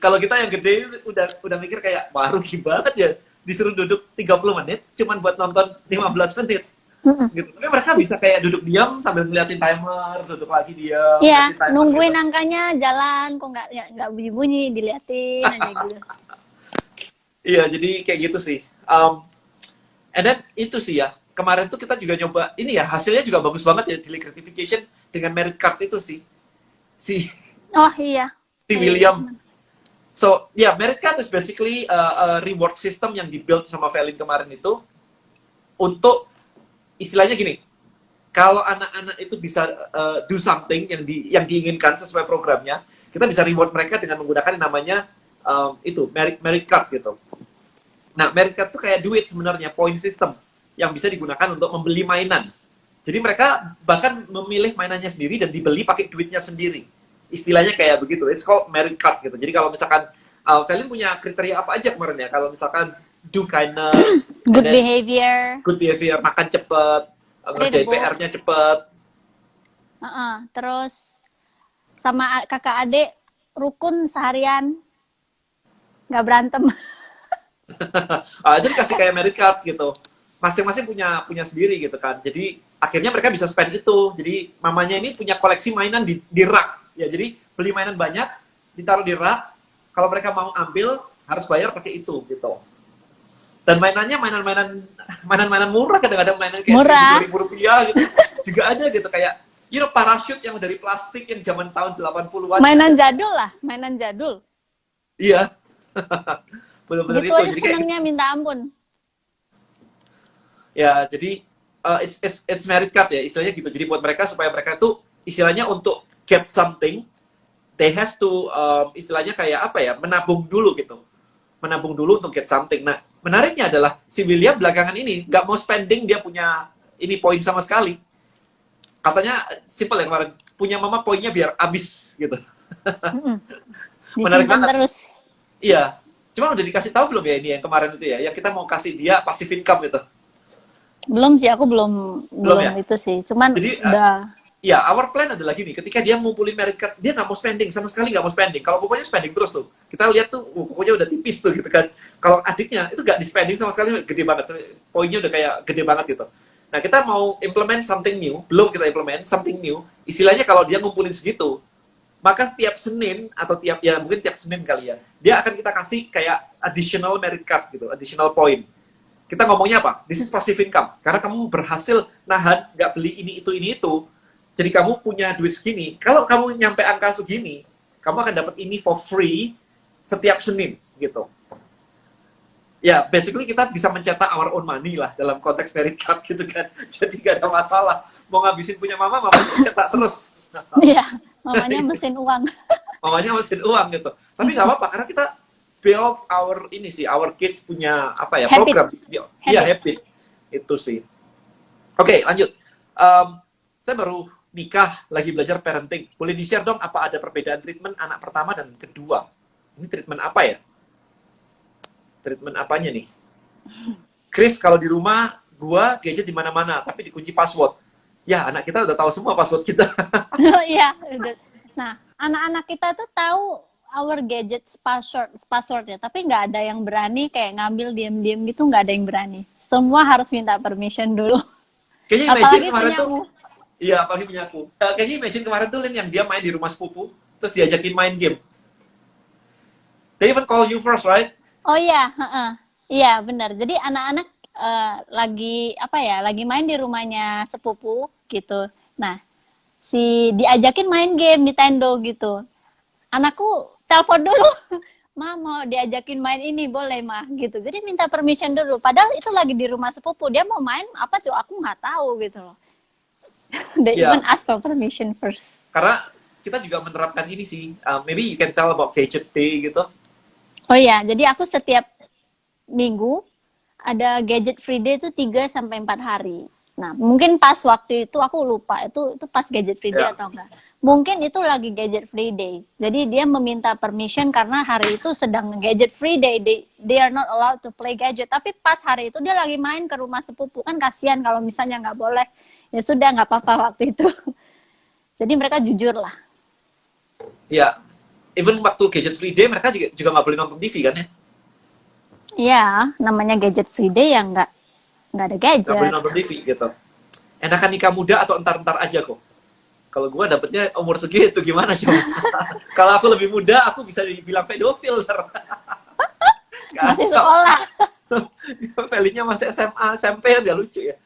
Kalau kita yang gede udah mikir kayak, wah rugi banget ya disuruh duduk 30 menit cuman buat nonton 15 menit. Gitu. Tapi mereka bisa kayak duduk diam sambil ngeliatin timer, duduk lagi diam. Iya, timer, nungguin gitu. angkanya jalan, kok nggak bunyi-bunyi, diliatin aja gitu. Iya, jadi kayak gitu sih. And then itu sih ya, kemarin tuh kita juga nyoba, ini ya hasilnya juga bagus banget ya, delay gratification dengan merit card itu sih. Oh iya. Si William. So, merit card is basically a reward system yang dibuild sama Velin kemarin itu untuk istilahnya gini, kalau anak-anak itu bisa do something yang diinginkan sesuai programnya, kita bisa reward mereka dengan menggunakan yang namanya merit card gitu. Nah, merit card itu kayak duit sebenarnya, point system yang bisa digunakan untuk membeli mainan. Jadi mereka bahkan memilih mainannya sendiri dan dibeli pakai duitnya sendiri. Istilahnya kayak begitu. It's called merit card gitu. Jadi kalau misalkan Felin punya kriteria apa aja kemarin ya? Kalau misalkan do kindness, and Good then behavior, good behavior, makan cepet, ngerjain readable. PR-nya cepet. Terus sama kakak adik rukun seharian, nggak berantem. Jadi kasih kayak merit card gitu. Masing-masing punya sendiri gitu kan. Jadi akhirnya mereka bisa spend itu. Jadi mamanya ini punya koleksi mainan di rak. Ya, jadi beli mainan banyak, ditaruh di rak. Kalau mereka mau ambil, harus bayar pakai itu gitu. Dan mainannya mainan-mainan murah, kadang-kadang mainan kayak Murah. Rp1.000 gitu. Juga ada gitu kayak parachute yang dari plastik yang zaman tahun 80-an. Mainan jadul lah, mainan jadul. Iya. Benar-benar Gitu itu. aja Jadi kayak senangnya minta ampun. ya, jadi it's merit card ya, istilahnya gitu. Jadi buat mereka supaya mereka tuh istilahnya untuk get something, they have to istilahnya kayak apa ya, menabung dulu gitu. Menabung dulu untuk get something. Nah, menariknya adalah si William belakangan ini nggak mau spending, dia punya ini poin sama sekali. Katanya simple ya kemarin, punya mama poinnya biar habis gitu. Menarik Disimpan banget. terus. Iya. Cuma udah dikasih tahu belum ya ini yang kemarin itu ya, yang kita mau kasih dia passive income gitu. Belum sih, aku belum Ya? itu sih. Cuman Jadi udah. ya, our plan adalah gini, ketika dia ngumpulin merit card, dia nggak mau spending, sama sekali nggak mau spending. Kalau kokonya spending terus tuh, kita lihat tuh, kokonya udah tipis tuh gitu kan. Kalau adiknya, itu nggak di spending sama sekali, gede banget. Poinnya udah kayak gede banget gitu. Nah, kita mau implement something new, belum kita implement something new, istilahnya kalau dia ngumpulin segitu, maka tiap Senin, atau mungkin tiap Senin kali ya, dia akan kita kasih kayak additional merit card gitu, additional point. Kita ngomongnya apa? This is passive income. Karena kamu berhasil nahan, nggak beli ini, itu. Jadi kamu punya duit segini. Kalau kamu nyampe angka segini, kamu akan dapat ini for free setiap Senin, gitu. Ya, basically kita bisa mencetak our own money lah dalam konteks merit card gitu kan. Jadi gak ada masalah. Mau ngabisin punya mama cetak terus. Iya, mamanya mesin uang. Mamanya mesin uang gitu. Tapi nggak apa-apa, karena kita build our kids punya apa ya, Habit. program. Iya, habit. Itu sih. Oke, lanjut. Saya baru nikah, lagi belajar parenting. Boleh di-share dong apa ada perbedaan treatment anak pertama dan kedua? Ini treatment apa ya? Treatment apanya nih? Chris, kalau di rumah, gua gadget di mana-mana, tapi dikunci password. Ya, anak kita udah tahu semua password kita. Iya, udah. Nah, anak-anak kita tuh tahu our gadgets password ya, tapi nggak ada yang berani kayak ngambil diam-diam gitu, nggak ada yang berani. Semua harus minta permission dulu. Kayaknya imagine Apalagi kemarin tuh, punyamu. iya, apalagi punya aku. Kayaknya imagine kemarin tuh Lin yang dia main di rumah sepupu, terus diajakin main game. They even call you first, right? Oh iya, iya benar. Jadi anak-anak lagi main di rumahnya sepupu gitu. Nah, diajakin main game Nintendo gitu. Anakku telepon dulu, Ma mau diajakin main ini boleh mah gitu. Jadi minta permission dulu. Padahal itu lagi di rumah sepupu. Dia mau main apa tuh aku nggak tahu gitu loh. They even ask for permission first. Karena kita juga menerapkan ini sih. Maybe you can tell about gadget day gitu. Oh iya, jadi aku setiap minggu ada gadget free day itu 3-4 hari. Nah, mungkin pas waktu itu aku lupa itu pas gadget free day atau enggak. Mungkin itu lagi gadget free day. Jadi dia meminta permission karena hari itu sedang gadget free day. They are not allowed to play gadget. Tapi pas hari itu dia lagi main ke rumah sepupu. Kan kasihan kalau misalnya nggak boleh. Ya sudah, nggak apa-apa waktu itu. Jadi mereka jujur lah. Ya, even waktu gadget free day mereka juga nggak boleh nonton TV kan ya? Iya, namanya gadget free day ya nggak ada gadget. Nggak boleh nonton TV gitu. Enakan nikah muda atau entar-entar aja kok. Kalau gue dapetnya umur segitu gimana coba? Kalau aku lebih muda, aku bisa dibilang pedofil. Masih sekolah. Felinya masih SMA, SMP, nggak lucu ya.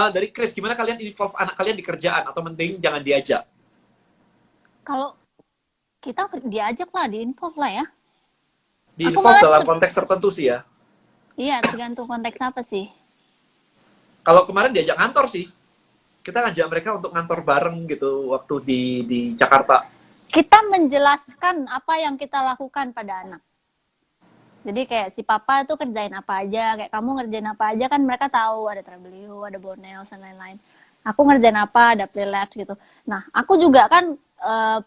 Dari Chris, gimana kalian involve anak kalian di kerjaan atau mending jangan diajak? Kalau kita diajak lah, di-involve lah ya. Di-involve dalam konteks tertentu sih ya. Iya, tergantung konteks apa sih. Kalau kemarin diajak kantor sih. Kita ngajak mereka untuk ngantor bareng gitu waktu di Jakarta. Kita menjelaskan apa yang kita lakukan pada anak. Jadi kayak si papa tuh kerjain apa aja, kayak kamu ngerjain apa aja kan mereka tahu ada Travelio, ada Bonel, dan lain-lain. Aku ngerjain apa, ada Playlabs gitu. Nah, aku juga kan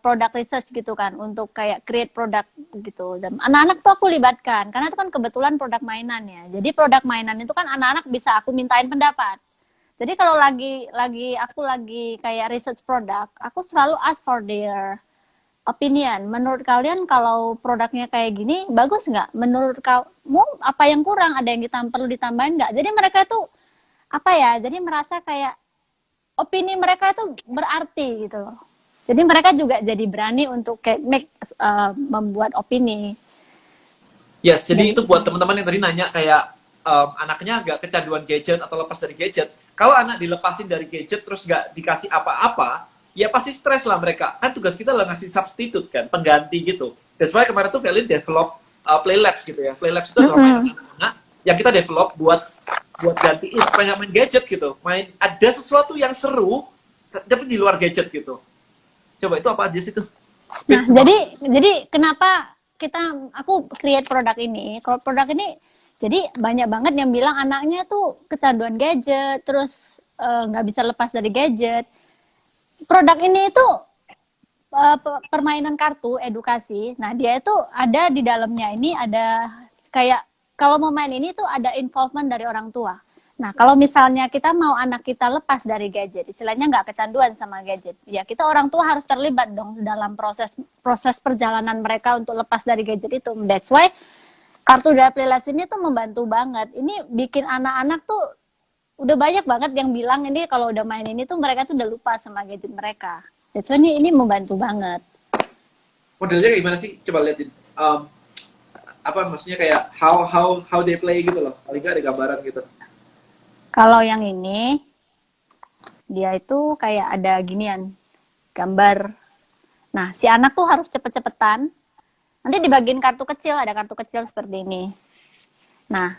product research gitu kan, untuk kayak create produk gitu. Dan anak-anak tuh aku libatkan karena itu kan kebetulan produk mainan ya. Jadi produk mainan itu kan anak-anak bisa aku mintain pendapat. Jadi kalau aku lagi kayak research produk, aku selalu ask for their opinion. Menurut kalian kalau produknya kayak gini bagus nggak? Menurut kamu apa yang kurang? Ada yang perlu ditambahin nggak? Jadi mereka tuh apa ya? Jadi merasa kayak opini mereka itu berarti gitu loh. Jadi mereka juga jadi berani untuk kayak membuat opini. Yes, jadi itu buat teman-teman yang tadi nanya kayak anaknya agak kecanduan gadget atau lepas dari gadget. Kalau anak dilepasin dari gadget terus nggak dikasih apa-apa, ya pasti stres lah mereka. Kan tugas kita lah ngasih substitute kan, pengganti gitu. That's why kemarin tuh Velin develop Play Labs gitu ya. Play Labs itu adalah mainan anak-anak yang kita develop buat gantiin supaya nggak main gadget gitu. Ada sesuatu yang seru tapi di luar gadget gitu. Coba itu apa aja sih tuh? Nah, jadi kenapa aku create produk ini? Kalau produk ini, jadi banyak banget yang bilang anaknya tuh kecanduan gadget, terus nggak bisa lepas dari gadget. Produk ini itu permainan kartu edukasi. Nah, dia itu ada di dalamnya ini ada kayak kalau mau main ini tuh ada involvement dari orang tua. Nah, kalau misalnya kita mau anak kita lepas dari gadget, istilahnya nggak kecanduan sama gadget, ya kita orang tua harus terlibat dong dalam proses perjalanan mereka untuk lepas dari gadget itu. That's why kartu dari Play Labs ini tuh membantu banget. Ini bikin anak-anak tuh udah banyak banget yang bilang ini kalau udah main ini tuh mereka tuh udah lupa sama gadget mereka. That's why ini membantu banget. Modelnya kayak gimana sih? Coba liatin. Apa maksudnya kayak how they play gitu loh. Paling nggak ada gambaran gitu. Kalau yang ini, dia itu kayak ada ginian, gambar. Nah, si anak tuh harus cepet-cepetan. Nanti dibagiin kartu kecil, ada kartu kecil seperti ini. Nah,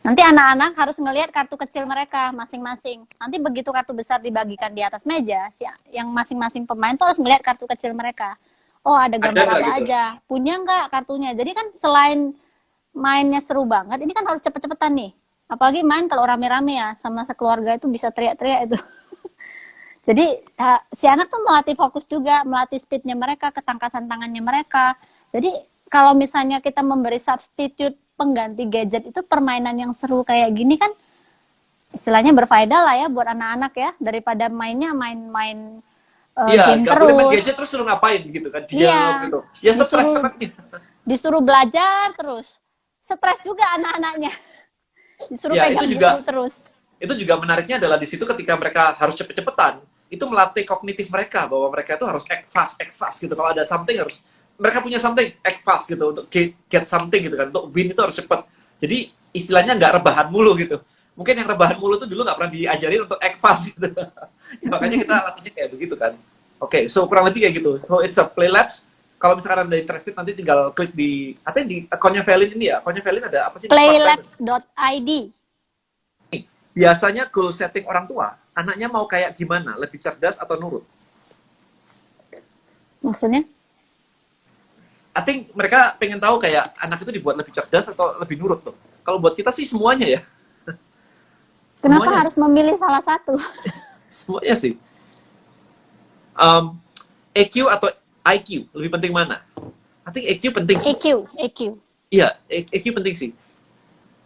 nanti anak-anak harus ngelihat kartu kecil mereka masing-masing. Nanti begitu kartu besar dibagikan di atas meja, yang masing-masing pemain tuh harus ngelihat kartu kecil mereka. Oh, ada gambar apa gitu aja. Punya nggak kartunya? Jadi kan selain mainnya seru banget, ini kan harus cepet-cepetan nih. Apalagi main kalau rame-rame ya, sama sekeluarga itu bisa teriak-teriak itu. Jadi si anak tuh melatih fokus juga, melatih speednya mereka, ketangkasan tangannya mereka. Jadi kalau misalnya kita memberi substitute pengganti gadget itu permainan yang seru kayak gini kan, istilahnya berfaedah lah ya buat anak-anak ya, daripada mainnya main-main game nggak terus. boleh main gadget terus suruh ngapain gitu kan? Gitu. Ya stres anaknya. Disuruh belajar terus, stres juga anak-anaknya. Disuruh pegang buku terus. Itu juga menariknya adalah di situ ketika mereka harus cepet-cepetan, itu melatih kognitif mereka bahwa mereka itu harus act fast gitu. Kalau ada something harus mereka punya something act fast gitu untuk get something gitu kan. Untuk win itu harus cepet. Jadi istilahnya nggak rebahan mulu gitu. Mungkin yang rebahan mulu tuh dulu nggak pernah diajarin untuk act fast gitu. Ya, makanya kita latihnya kayak begitu kan. Oke, so kurang lebih kayak gitu. So it's a Play Labs. Kalau misalkan Anda interested nanti tinggal klik di akunnya Velin ini ya. Akunnya Velin ada apa sih? Playlabs.id. Biasanya goal setting orang tua, anaknya mau kayak gimana? Lebih cerdas atau nurut? Maksudnya? I think mereka pengen tahu kayak anak itu dibuat lebih cerdas atau lebih nurut tuh. Kalau buat kita sih semuanya ya. Kenapa harus memilih salah satu? Semuanya sih. EQ atau IQ lebih penting mana? I think EQ penting sih. EQ. Iya, EQ penting sih.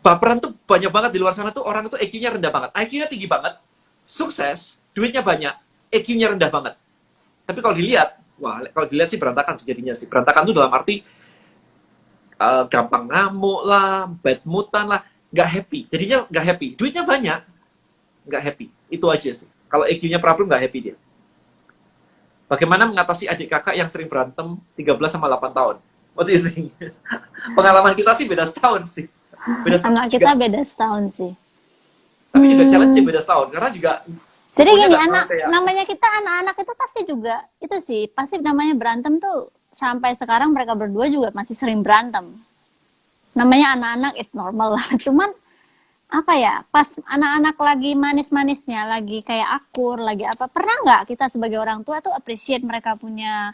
Baperan tuh banyak banget di luar sana tuh orang tuh EQ-nya rendah banget. IQ-nya tinggi banget, sukses, duitnya banyak, EQ-nya rendah banget. Tapi kalau dilihat sih berantakan sejadinya sih. Berantakan tuh dalam arti gampang ngamuk lah, bad moodan lah, nggak happy. Jadinya nggak happy. Duitnya banyak, nggak happy. Itu aja sih. Kalau EQ-nya problem nggak happy dia. Bagaimana mengatasi adik kakak yang sering berantem 13 sama 8 tahun? What do you think? Pengalaman kita sih beda setahun sih. Anak kita beda setahun sih. Tapi juga challenge beda setahun. Karena juga... Jadi gini, namanya kita anak-anak itu pasti juga, itu sih, pasti namanya berantem tuh, sampai sekarang mereka berdua juga masih sering berantem. Namanya anak-anak is normal lah. Cuman, apa ya, pas anak-anak lagi manis-manisnya, lagi kayak akur, lagi apa, pernah nggak kita sebagai orang tua tuh appreciate mereka punya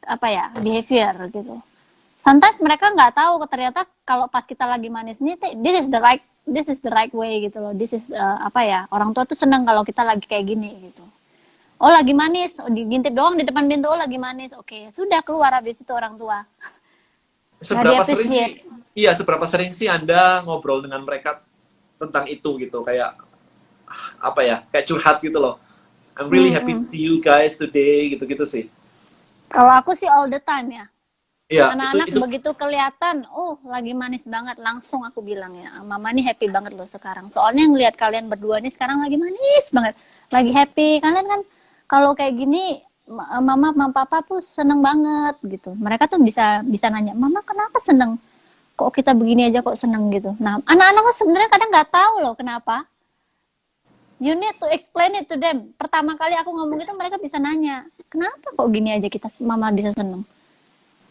apa ya, behavior gitu. Sometimes mereka nggak tahu ternyata kalau pas kita lagi manis nih, this is the right way gitu loh. This is apa ya, orang tua tuh seneng kalau kita lagi kayak gini gitu. Oh lagi manis, oh, digintip doang di depan pintu, oh lagi manis. Oke, sudah keluar habis itu orang tua. Nggak Seberapa sering sih, di-appreciate. iya seberapa sering sih Anda ngobrol dengan mereka tentang itu gitu, kayak apa ya, kayak curhat gitu loh. I'm really happy to Mm-mm. see you guys today, gitu-gitu sih. Kalau aku sih all the time ya. Iya, Anak-anak itu begitu kelihatan, oh lagi manis banget, langsung aku bilang ya, mama nih happy banget loh sekarang. Soalnya ngelihat kalian berdua nih sekarang lagi manis banget, lagi happy. Kalian kan kalau kayak gini, mama papa tuh seneng banget gitu. Mereka tuh bisa bisa nanya, mama kenapa seneng? Kok kita begini aja kok seneng gitu. Nah, anak-anak tuh sebenarnya kadang nggak tahu loh kenapa. You need to explain it to them. Pertama kali aku ngomong gitu mereka bisa nanya, kenapa kok gini aja kita mama bisa seneng?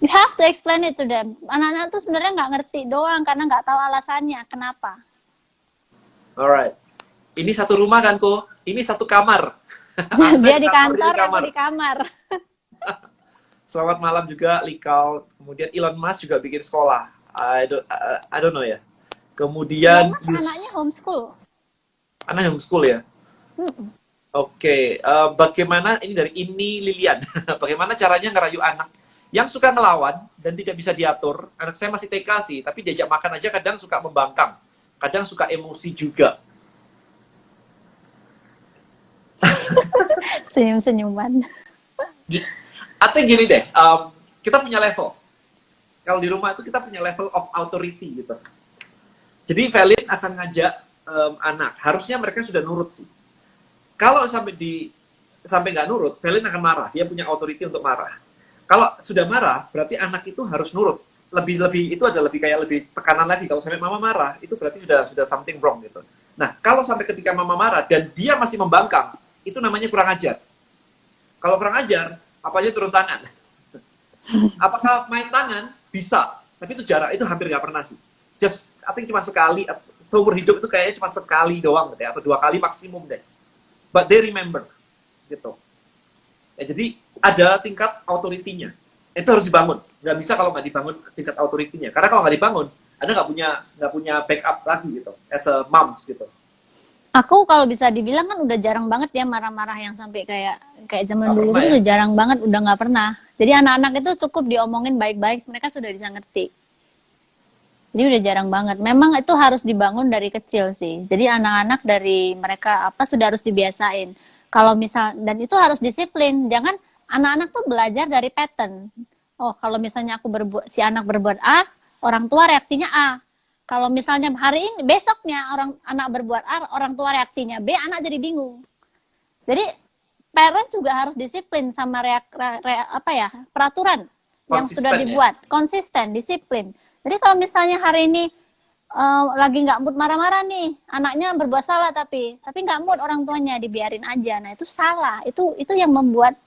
You have to explain it to them. Anak-anak tuh sebenarnya nggak ngerti doang karena nggak tahu alasannya kenapa. alright. Ini satu rumah kan kok? Ini satu kamar. Dia Saya di di kantor, dia kantor, di aku kamar. di kamar. Selamat malam juga Likal. Kemudian Elon Musk juga bikin sekolah. I don't know ya. Elon Kemudian Musk anaknya homeschool. anak homeschool ya. Mm-mm. Oke, bagaimana ini dari ini Lilian? Bagaimana caranya ngerayu anak yang suka ngelawan dan tidak bisa diatur? Anak saya masih TK sih, tapi diajak makan aja kadang suka membangkang, kadang suka emosi juga. Senyum-senyuman. Atau gini deh, kita punya level. Kalau di rumah itu kita punya level of authority gitu. Jadi Valin akan ngajak anak, harusnya mereka sudah nurut sih. Kalau sampai nggak nurut, Valin akan marah. Dia punya authority untuk marah. Kalau sudah marah, berarti anak itu harus nurut. Lebih itu ada lebih tekanan lagi. Kalau sampai mama marah, itu berarti sudah something wrong gitu. Nah, kalau sampai ketika mama marah dan dia masih membangkang, itu namanya kurang ajar. Kalau kurang ajar, apa aja turun tangan. Apakah main tangan? Bisa. Tapi itu jarak itu hampir nggak pernah sih. Just, I think cuma sekali. Seumur hidup itu kayaknya cuma sekali doang gitu ya, atau 2 kali maksimum deh. But they remember. Gitu. Ya, jadi ada tingkat authority-nya. Itu harus dibangun. Nggak bisa kalau nggak dibangun tingkat authority-nya. Karena kalau nggak dibangun, Anda nggak punya backup lagi gitu. As a moms gitu. Aku kalau bisa dibilang kan udah jarang banget ya marah-marah yang sampai kayak zaman Nggak dulu pernah tuh ya? udah jarang banget, udah nggak pernah. Jadi anak-anak itu cukup diomongin baik-baik, mereka sudah bisa ngerti. Jadi udah jarang banget. Memang itu harus dibangun dari kecil sih. Jadi anak-anak dari mereka apa sudah harus dibiasain. Kalau misal dan itu harus disiplin. Jangan anak-anak tuh belajar dari pattern. Oh, kalau misalnya si anak berbuat A, orang tua reaksinya A. Kalau misalnya hari ini besoknya anak berbuat A, orang tua reaksinya B, anak jadi bingung. Jadi parents juga harus disiplin sama apa ya, peraturan yang sudah Konsisten ya? dibuat, konsisten, disiplin. Jadi kalau misalnya hari ini lagi nggak mood marah-marah nih, anaknya berbuat salah tapi nggak mood orang tuanya dibiarin aja. Nah itu salah, itu yang membuat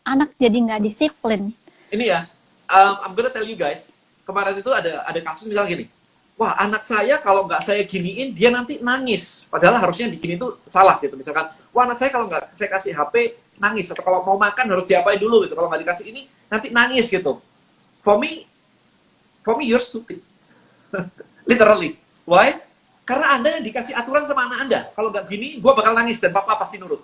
anak jadi nggak disiplin. Ini ya, I'm gonna tell you guys, kemarin itu ada kasus misalnya gini, wah anak saya kalau nggak saya giniin dia nanti nangis, padahal harusnya digini itu salah gitu. Misalkan, wah anak saya kalau nggak saya kasih HP nangis, atau kalau mau makan harus diapain dulu gitu, kalau nggak dikasih ini nanti nangis gitu. For me you're stupid. Literally. Why? Karena Anda yang dikasih aturan sama anak Anda. Kalau nggak gini, gue bakal nangis dan papa pasti nurut.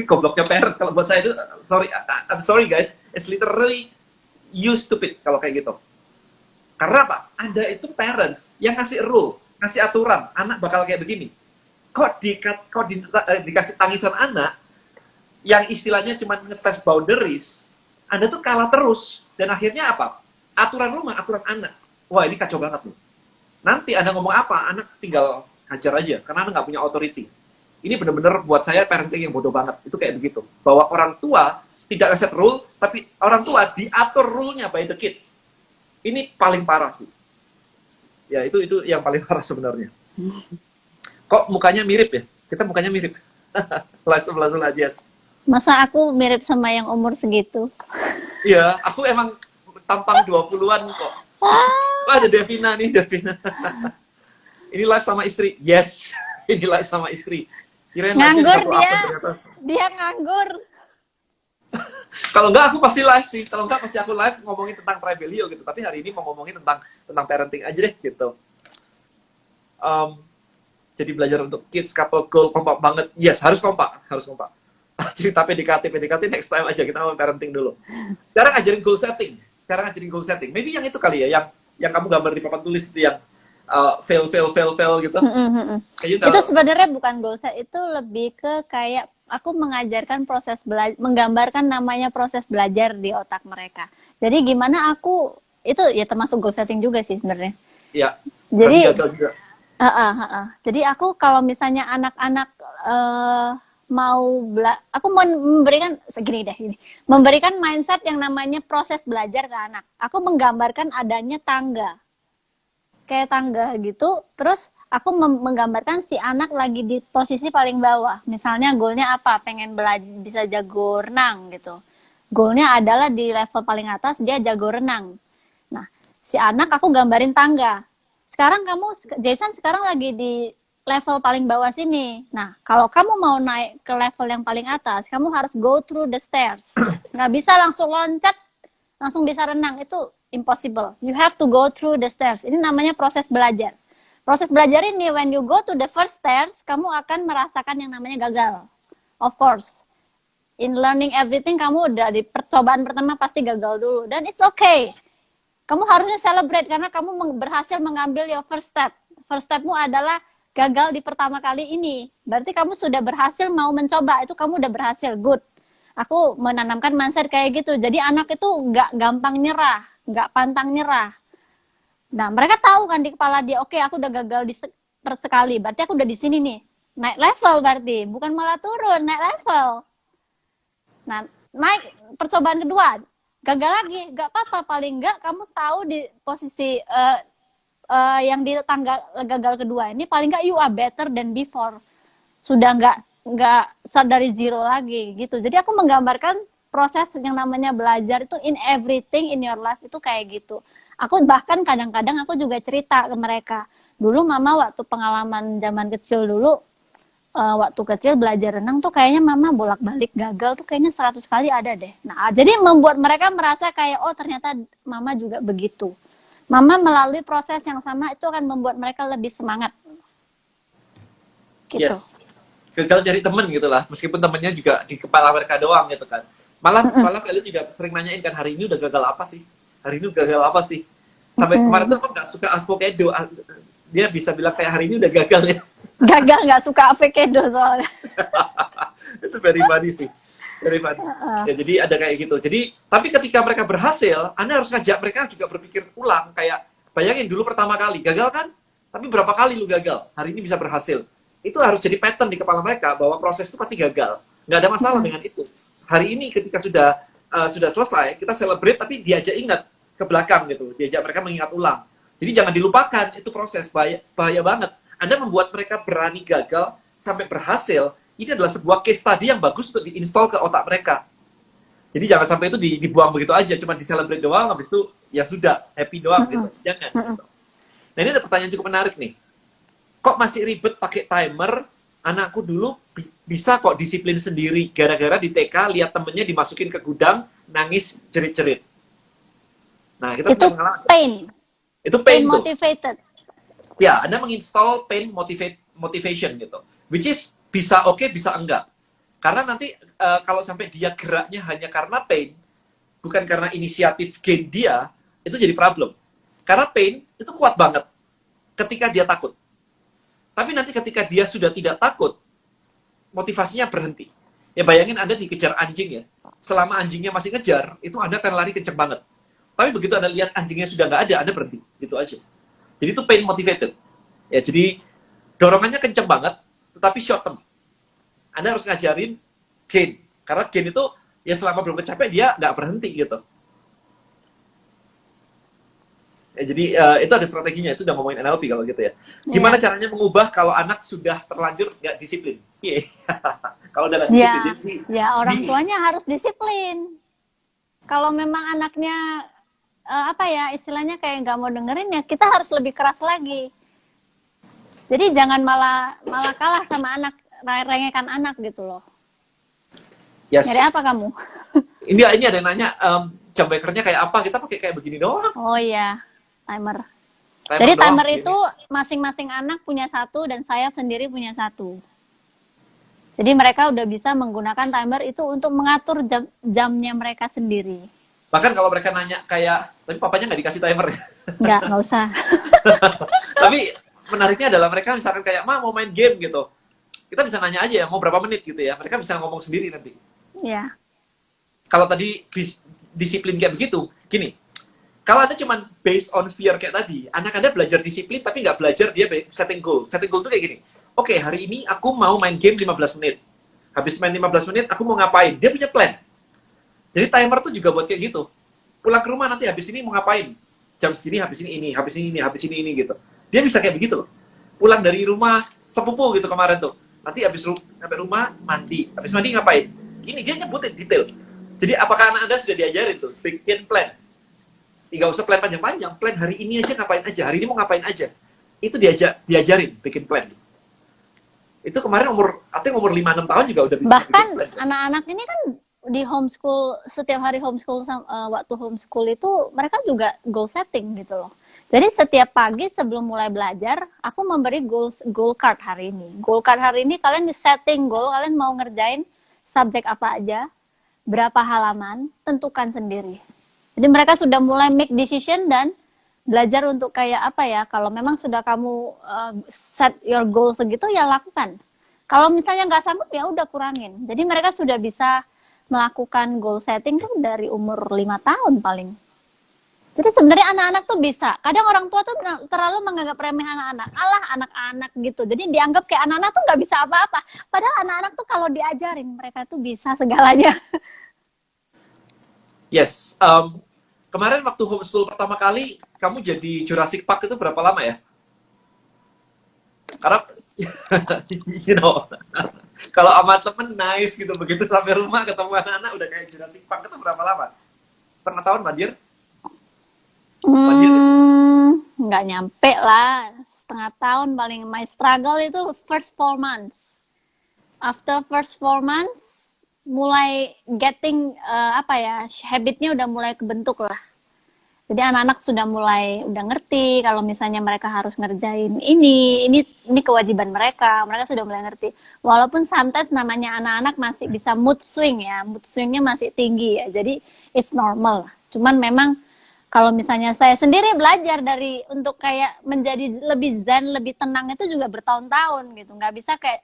Gobloknya parent kalau buat saya itu, sorry, I'm sorry guys, it's literally you stupid kalau kayak gitu. Karena apa? Anda itu parents yang ngasih rule, ngasih aturan, anak bakal kayak begini. Kok dikasih tangisan anak, yang istilahnya cuma ngetes boundaries, Anda tuh kalah terus. Dan akhirnya apa? Aturan rumah, aturan anak. Wah ini kacau banget nih. Nanti Anda ngomong apa, anak tinggal hajar aja, karena Anda nggak punya authority. Ini benar-benar buat saya parenting yang bodoh banget. Itu kayak begitu. Bahwa orang tua tidak set rule, tapi orang tua diatur rule-nya by the kids. Ini paling parah sih. Ya itu yang paling parah sebenarnya. Kok mukanya mirip ya? Kita mukanya mirip. Live sebelah Jess. Masa aku mirip sama yang umur segitu? Iya, aku emang tampang 20-an kok. Wah, ada Devina nih, Devina. Ini live sama istri. Yes, ini live sama istri. Kirain Nganggur satu dia. akun ternyata. Dia nganggur. Kalau enggak aku pasti live sih. Kalau enggak pasti aku live ngomongin tentang Travelio gitu. Tapi hari ini mau ngomongin tentang parenting aja deh gitu. Jadi belajar untuk kids, couple goal, kompak banget. Yes, harus kompak, harus kompak. cerita PDKT next time aja, kita mau parenting dulu. Sekarang ngajarin goal setting. Maybe yang itu kali ya, yang kamu gambar di papan tulis itu yang fail gitu. Itu sebenarnya bukan goal set, itu lebih ke kayak aku mengajarkan proses belajar, menggambarkan namanya proses belajar di otak mereka. Jadi gimana aku itu ya termasuk goal setting juga sih sebenarnya. Iya. Jadi jadi aku kalau misalnya anak-anak aku mau memberikan mindset yang namanya proses belajar ke anak. Aku menggambarkan adanya tangga, kayak tangga gitu. Terus aku menggambarkan si anak lagi di posisi paling bawah. Misalnya goalnya apa? Pengen bisa jago renang gitu. Goalnya adalah di level paling atas dia jago renang. Nah, si anak aku gambarin tangga. Sekarang Jason sekarang lagi di level paling bawah sini. Nah, kalau kamu mau naik ke level yang paling atas, kamu harus go through the stairs. Nggak bisa langsung loncat, langsung bisa renang. Itu impossible. You have to go through the stairs. Ini namanya proses belajar. Proses belajar ini, when you go to the first stairs, kamu akan merasakan yang namanya gagal. Of course. In learning everything, kamu udah di percobaan pertama pasti gagal dulu. Dan it's okay. Kamu harusnya celebrate karena kamu berhasil mengambil your first step. First stepmu adalah gagal di pertama kali ini. Berarti kamu sudah berhasil mau mencoba. Itu kamu udah berhasil. Good. Aku menanamkan mindset kayak gitu. Jadi anak itu nggak gampang nyerah. Nggak pantang nyerah. Nah, mereka tahu kan di kepala dia, oke, aku udah gagal sekali. Berarti aku udah di sini nih. Naik level berarti. Bukan malah turun, naik level. Nah, naik percobaan kedua. Gagal lagi. Nggak apa-apa. Paling nggak kamu tahu di posisi yang di tangga gagal kedua ini paling nggak you are better than before, sudah nggak dari zero lagi gitu. Jadi aku menggambarkan proses yang namanya belajar itu in everything in your life itu kayak gitu. Aku bahkan kadang-kadang aku juga cerita ke mereka, dulu mama waktu pengalaman zaman kecil dulu, waktu kecil belajar renang tuh kayaknya mama bolak-balik gagal tuh kayaknya 100 kali ada deh. Nah, jadi membuat mereka merasa kayak oh ternyata mama juga begitu. Mama melalui proses yang sama itu akan membuat mereka lebih semangat. Gitu. Yes. Gagal cari temen gitu lah. Meskipun temennya juga di kepala mereka doang gitu kan. Malah kalian juga sering nanyain kan, hari ini udah gagal apa sih? Hari ini udah gagal apa sih? Sampai kemarin tuh aku gak suka avocado. Dia bisa bilang kayak hari ini udah gagal ya. Gagal gak suka avocado soalnya. Itu very funny sih. Very funny. Ya, jadi ada kayak gitu. Jadi, tapi ketika mereka berhasil, Anda harus ngajak mereka juga berpikir ulang. Kayak, bayangin dulu pertama kali, gagal kan? Tapi berapa kali lu gagal? Hari ini bisa berhasil. Itu harus jadi pattern di kepala mereka, bahwa proses itu pasti gagal. Nggak ada masalah dengan itu. Hari ini ketika sudah selesai, kita celebrate, tapi diajak ingat ke belakang gitu. Diajak mereka mengingat ulang. Jadi jangan dilupakan, itu proses. Bahaya banget. Anda membuat mereka berani gagal, sampai berhasil, ini adalah sebuah case study yang bagus untuk diinstal ke otak mereka. Jadi jangan sampai itu dibuang begitu aja, cuma di-celebrate doang, habis itu ya sudah, happy doang gitu. Jangan. Gitu. Nah, ini ada pertanyaan cukup menarik nih. Kok masih ribet pakai timer? Anakku dulu bisa kok disiplin sendiri, gara-gara di TK lihat temennya dimasukin ke gudang, nangis jerit-jerit. Nah, kita itu pain. Itu pain tuh. Motivated. Ya, Anda menginstall pain motivation gitu. Which is bisa oke, bisa enggak. Karena nanti kalau sampai dia geraknya hanya karena pain, bukan karena inisiatif gain dia, itu jadi problem. Karena pain itu kuat banget ketika dia takut. Tapi nanti ketika dia sudah tidak takut, motivasinya berhenti. Ya bayangin Anda dikejar anjing ya. Selama anjingnya masih ngejar, itu Anda akan lari kenceng banget. Tapi begitu Anda lihat anjingnya sudah nggak ada, Anda berhenti. Gitu aja. Jadi itu pain motivated. Ya, jadi dorongannya kenceng banget, tetapi short term. Anda harus ngajarin gain. Karena gain itu, ya selama belum kecapai, dia nggak berhenti gitu. Ya, jadi itu ada strateginya, itu udah ngomongin NLP kalau gitu ya. Gimana caranya mengubah kalau anak sudah terlanjur nggak disiplin? Yeah. Kalau udah nggak disiplin. Ya, orang tuanya harus disiplin. Kalau memang anaknya, istilahnya kayak nggak mau dengerin, ya kita harus lebih keras lagi. Jadi jangan malah kalah sama anak, rengekan anak gitu loh. Yes. Nyari apa kamu? Ini ada yang nanya, jam bekernya kayak apa? Kita pakai kayak begini doang. Oh iya, timer. Jadi timer itu masing-masing anak punya satu dan saya sendiri punya satu. Jadi mereka udah bisa menggunakan timer itu untuk mengatur jamnya mereka sendiri. Bahkan kalau mereka nanya kayak, tapi papanya nggak dikasih timer ya. Nggak usah. Tapi menariknya adalah mereka misalkan kayak, mau main game gitu. Kita bisa nanya aja ya, mau berapa menit gitu ya. Mereka bisa ngomong sendiri nanti. Ya. Kalau tadi disiplin kayak begitu, gini. Kalau Anda cuma based on fear kayak tadi, anak Anda belajar disiplin tapi nggak belajar dia setting goal. Setting goal itu kayak gini. Oke, hari ini aku mau main game 15 menit. Habis main 15 menit, aku mau ngapain? Dia punya plan. Jadi timer tuh juga buat kayak gitu. Pulang ke rumah nanti habis ini mau ngapain? Jam segini habis ini, habis ini, habis ini gitu. Dia bisa kayak begitu loh. Pulang dari rumah sepupu gitu kemarin tuh. Nanti habis sampai rumah mandi. Habis mandi ngapain? Ini dia nyebutin detail. Jadi apakah anak Anda sudah diajarin tuh bikin plan? Nggak usah plan panjang-panjang. Plan hari ini aja ngapain aja. Hari ini mau ngapain aja. Itu diajarin bikin plan. Itu kemarin artinya umur 5-6 tahun juga udah bisa Bahkan bikin plan. anak-anak ini kan di homeschool, setiap hari homeschool, waktu homeschool itu mereka juga goal setting gitu loh. Jadi setiap pagi sebelum mulai belajar, aku memberi goal card hari ini. Goal card hari ini kalian di setting goal, kalian mau ngerjain subjek apa aja, berapa halaman, tentukan sendiri. Jadi mereka sudah mulai make decision dan belajar untuk kayak apa ya, kalau memang sudah kamu set your goal segitu, ya lakukan. Kalau misalnya nggak sanggup, ya udah kurangin. Jadi mereka sudah bisa melakukan goal setting kan dari umur 5 tahun paling. Jadi sebenarnya anak-anak tuh bisa. Kadang orang tua tuh terlalu menganggap remeh anak-anak. Alah, anak-anak gitu. Jadi dianggap kayak anak-anak tuh nggak bisa apa-apa. Padahal anak-anak tuh kalau diajarin, mereka tuh bisa segalanya. Yes. Kemarin waktu homeschool pertama kali, kamu jadi Jurassic Park itu berapa lama ya? Karena, you know, kalau sama temen nice gitu, begitu sampai rumah ketemu anak-anak udah kayak Jurassic Park itu berapa lama? Setengah tahun, Madir? Nggak nyampe lah. Setengah tahun paling. My struggle itu first 4 months. After first 4 months, mulai getting, habitnya udah mulai kebentuk lah. Jadi anak-anak sudah mulai udah ngerti kalau misalnya mereka harus ngerjain ini kewajiban mereka sudah mulai ngerti. Walaupun sometimes namanya anak-anak masih bisa mood swing ya, mood swingnya masih tinggi ya, jadi it's normal. Cuman memang kalau misalnya saya sendiri belajar untuk kayak menjadi lebih zen, lebih tenang itu juga bertahun-tahun gitu, nggak bisa kayak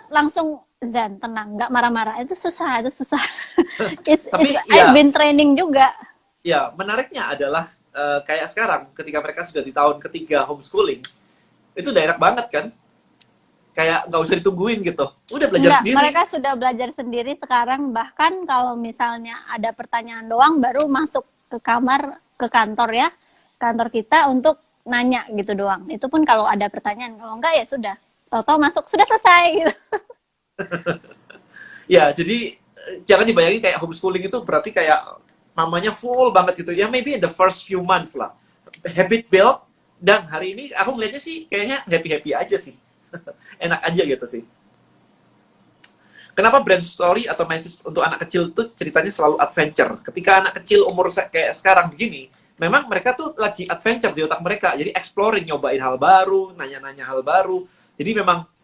langsung zen, tenang, nggak marah-marah, itu susah. Tapi I've been training juga. Ya, menariknya adalah kayak sekarang ketika mereka sudah di tahun ketiga homeschooling, itu udah enak banget kan? Kayak nggak usah ditungguin gitu, udah belajar sendiri. Mereka sudah belajar sendiri sekarang, bahkan kalau misalnya ada pertanyaan doang baru masuk ke kantor ya, kantor kita untuk nanya gitu doang. Itu pun kalau ada pertanyaan, kalau enggak ya sudah, tahu-tahu masuk, sudah selesai gitu. Ya, jadi jangan dibayangin kayak homeschooling itu berarti kayak mamanya full banget gitu. Ya maybe in the first few months lah. Habit build, dan hari ini aku melihatnya sih kayaknya happy-happy aja sih. Enak aja gitu sih. Kenapa brand story atau message untuk anak kecil tuh ceritanya selalu adventure? Ketika anak kecil umur kayak sekarang begini, memang mereka tuh lagi adventure di otak mereka. Jadi exploring, nyobain hal baru, nanya-nanya hal baru. Jadi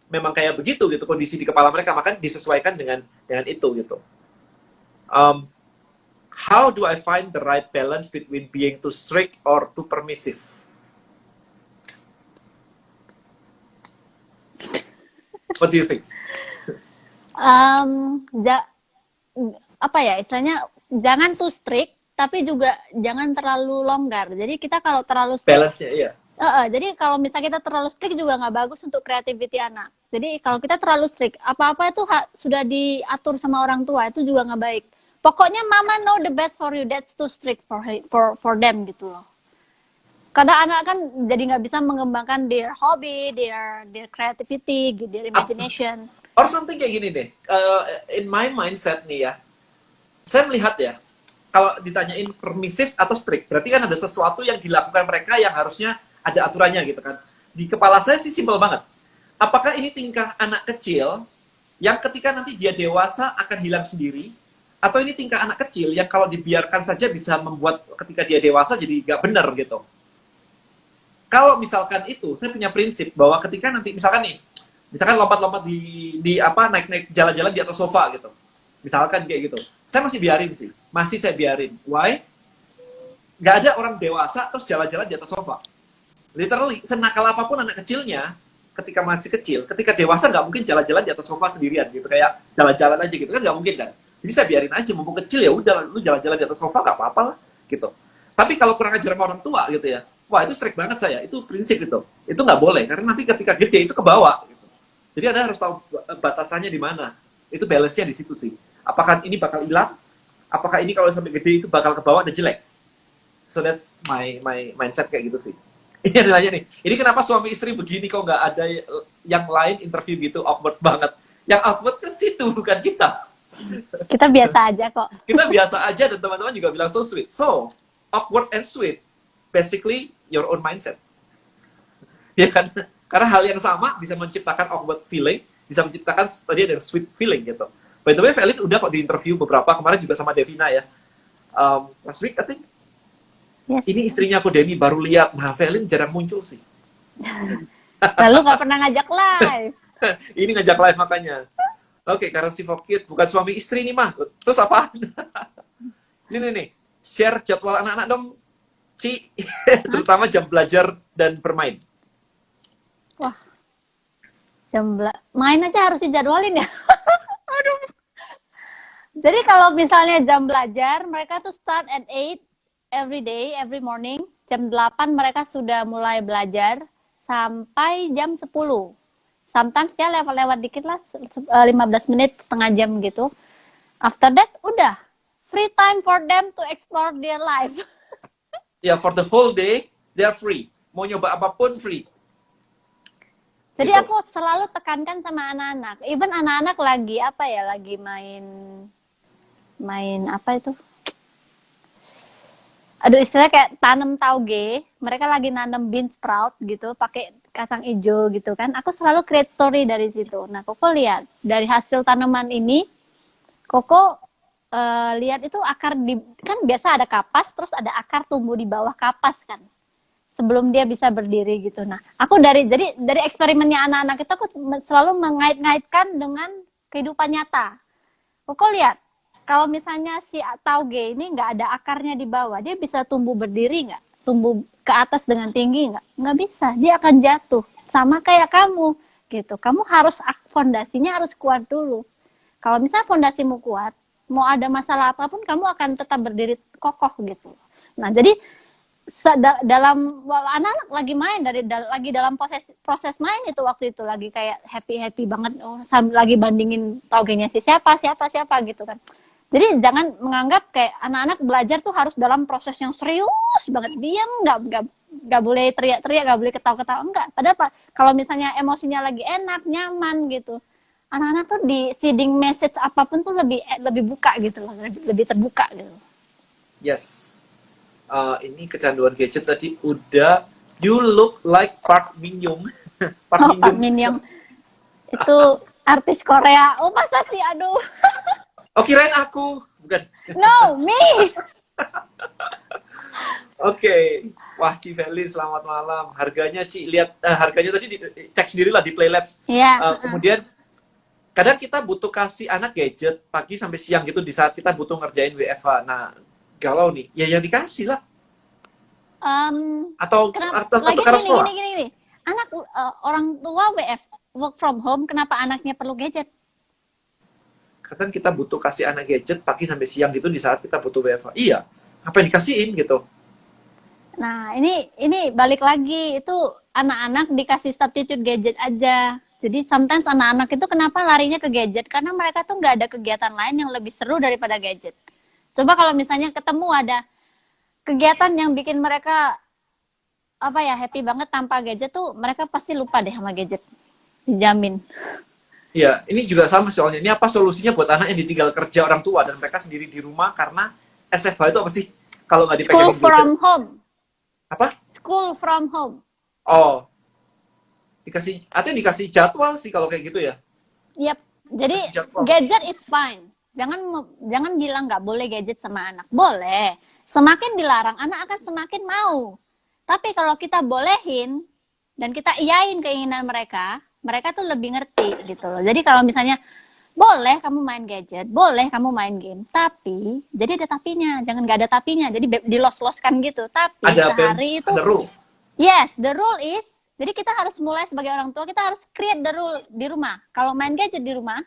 memang kayak begitu gitu kondisi di kepala mereka, makanya disesuaikan dengan itu gitu. How do I find the right balance between being too strict or too permissive? What do you think? Istilahnya jangan too strict, tapi juga jangan terlalu longgar. Jadi kita kalau terlalu strict, balance-nya, iya. Jadi kalau misalnya kita terlalu strict juga nggak bagus untuk creativity anak. Jadi kalau kita terlalu strict, apa-apa itu sudah diatur sama orang tua, itu juga nggak baik. Pokoknya mama know the best for you, that's too strict for them gitu loh. Kadang anak kan jadi nggak bisa mengembangkan their hobby, their creativity, their imagination. Or something kayak gini deh, in my mindset nih ya, saya melihat ya, kalau ditanyain permisif atau strict, berarti kan ada sesuatu yang dilakukan mereka yang harusnya ada aturannya gitu kan. Di kepala saya sih simpel banget. Apakah ini tingkah anak kecil yang ketika nanti dia dewasa akan hilang sendiri, atau ini tingkah anak kecil yang kalau dibiarkan saja bisa membuat ketika dia dewasa jadi nggak benar gitu. Kalau misalkan itu, saya punya prinsip bahwa ketika nanti misalkan nih, Misalkan lompat-lompat di apa naik-naik jalan-jalan di atas sofa gitu. Misalkan kayak gitu. Saya masih biarin sih. Masih saya biarin. Why? Nggak ada orang dewasa terus jalan-jalan di atas sofa. Literally, senakal apapun anak kecilnya, ketika masih kecil, ketika dewasa nggak mungkin jalan-jalan di atas sofa sendirian gitu. Kayak jalan-jalan aja gitu kan nggak mungkin kan. Jadi saya biarin aja, mumpung kecil ya udah lu jalan-jalan di atas sofa nggak apa-apa lah gitu. Tapi kalau kurang ajar sama orang tua gitu ya, wah itu strict banget saya. Itu prinsip itu nggak boleh karena nanti ketika gede itu kebawa. Gitu. Jadi Anda harus tahu batasannya di mana. Itu balance-nya di situ sih. Apakah ini bakal hilang? Apakah ini kalau sampai gede itu bakal kebawa dan jelek? So that's my mindset kayak gitu sih. Ini ada nanya nih. Ini kenapa suami istri begini kok nggak ada yang lain interview gitu awkward banget? Yang awkward kan situ bukan kita. Kita biasa aja kok. Kita biasa aja dan teman-teman juga bilang so sweet. So awkward and sweet, basically your own mindset. Ya kan? Karena hal yang sama bisa menciptakan awkward feeling, bisa menciptakan tadi ada sweet feeling gitu. By the way, Felin udah kok di interview beberapa kemarin juga sama Devina ya. Last week I think. Yes. Ini istrinya aku Denny baru lihat. Nah, Felin jarang muncul sih. Lalu nggak pernah ngajak live. Ini ngajak live makanya. Oke, karena si Fokit bukan suami istri nih mah. Terus apa? Ini nih, share jadwal anak-anak dong, Ci. Terutama jam belajar dan bermain. Wah, main aja harus dijadwalin ya. Aduh. Jadi kalau misalnya jam belajar, mereka tuh start at 8 every day, every morning. Jam 8 mereka sudah mulai belajar sampai jam 10. Sometimes ya lewat-lewat dikit lah, 15 menit, setengah jam gitu. After that, udah. Free time for them to explore their life. Ya, for the whole day, they are free. Mau nyoba apapun, free. Jadi Gitu. aku selalu tekankan sama anak-anak. Even anak-anak lagi apa ya, lagi main apa itu? Aduh, istilahnya kayak tanam tauge. Mereka lagi nanam bean sprout gitu, pakai kacang hijau gitu kan. Aku selalu create story dari situ. Nah, Koko lihat dari hasil tanaman ini, Koko lihat itu akar kan biasa ada kapas, terus ada akar tumbuh di bawah kapas kan. Sebelum dia bisa berdiri gitu. Nah, aku dari eksperimennya anak-anak itu aku selalu mengait-ngaitkan dengan kehidupan nyata. Koko lihat, kalau misalnya si tauge ini nggak ada akarnya di bawah, dia bisa tumbuh berdiri nggak? Tumbuh ke atas dengan tinggi nggak? Nggak bisa, dia akan jatuh. Sama kayak kamu, gitu. Kamu harus, fondasinya harus kuat dulu. Kalau misalnya fondasimu kuat, mau ada masalah apapun, kamu akan tetap berdiri kokoh gitu. Nah, jadi dalam anak-anak lagi main lagi dalam proses main itu waktu itu lagi kayak happy banget, lagi bandingin taugenya si siapa gitu kan. Jadi jangan menganggap kayak anak-anak belajar tuh harus dalam proses yang serius banget, diam, nggak boleh teriak-teriak, nggak boleh ketawa-ketawa, enggak. Padahal kalau misalnya emosinya lagi enak, nyaman gitu, anak-anak tuh di seeding message apapun tuh lebih buka gitu loh, lebih terbuka gitu. Yes. Ini kecanduan gadget tadi udah. You look like Park Min Young. Park Min Young itu artis Korea. Oh masa sih, aduh. Oh kirain aku, bukan. No, me. Oke. Wah, Ci Felin, selamat malam. Harganya Ci, lihat harganya tadi cek sendiri lah di Playlabs. Iya. Kemudian kadang kita butuh kasih anak gadget pagi sampai siang gitu di saat kita butuh ngerjain WFH. Nah, galau nih, ya yang dikasih lah. Atau gini. Anak orang tua work from home, kenapa anaknya perlu gadget? Kadang kita butuh kasih anak gadget pagi sampai siang gitu di saat kita butuh WFH. Iya, apa yang dikasihin gitu? Nah, ini balik lagi, itu anak-anak dikasih substitute gadget aja. Jadi sometimes anak-anak itu kenapa larinya ke gadget? Karena mereka tuh nggak ada kegiatan lain yang lebih seru daripada gadget. Coba kalau misalnya ketemu ada kegiatan yang bikin mereka happy banget tanpa gadget tuh, mereka pasti lupa deh sama gadget. Dijamin. Iya, ini juga sama soalnya. Ini apa solusinya buat anak yang ditinggal kerja orang tua dan mereka sendiri di rumah karena SFH itu apa sih? Kalau nggak dipegang School from home. Apa? School from home. Oh. Dikasih jadwal sih kalau kayak gitu ya. Yap. Jadi gadget it's fine. Jangan bilang nggak boleh gadget sama anak. Boleh. Semakin dilarang, anak akan semakin mau. Tapi kalau kita bolehin dan kita iyain keinginan mereka, mereka tuh lebih ngerti gitu loh. Jadi kalau misalnya boleh kamu main gadget, boleh kamu main game, tapi jadi ada tapinya, jangan nggak ada tapinya, jadi dilos-loskan gitu. Tapi sehari itu, ada rule. yes, the rule is, jadi kita harus mulai sebagai orang tua, kita harus create the rule di rumah. Kalau main gadget di rumah,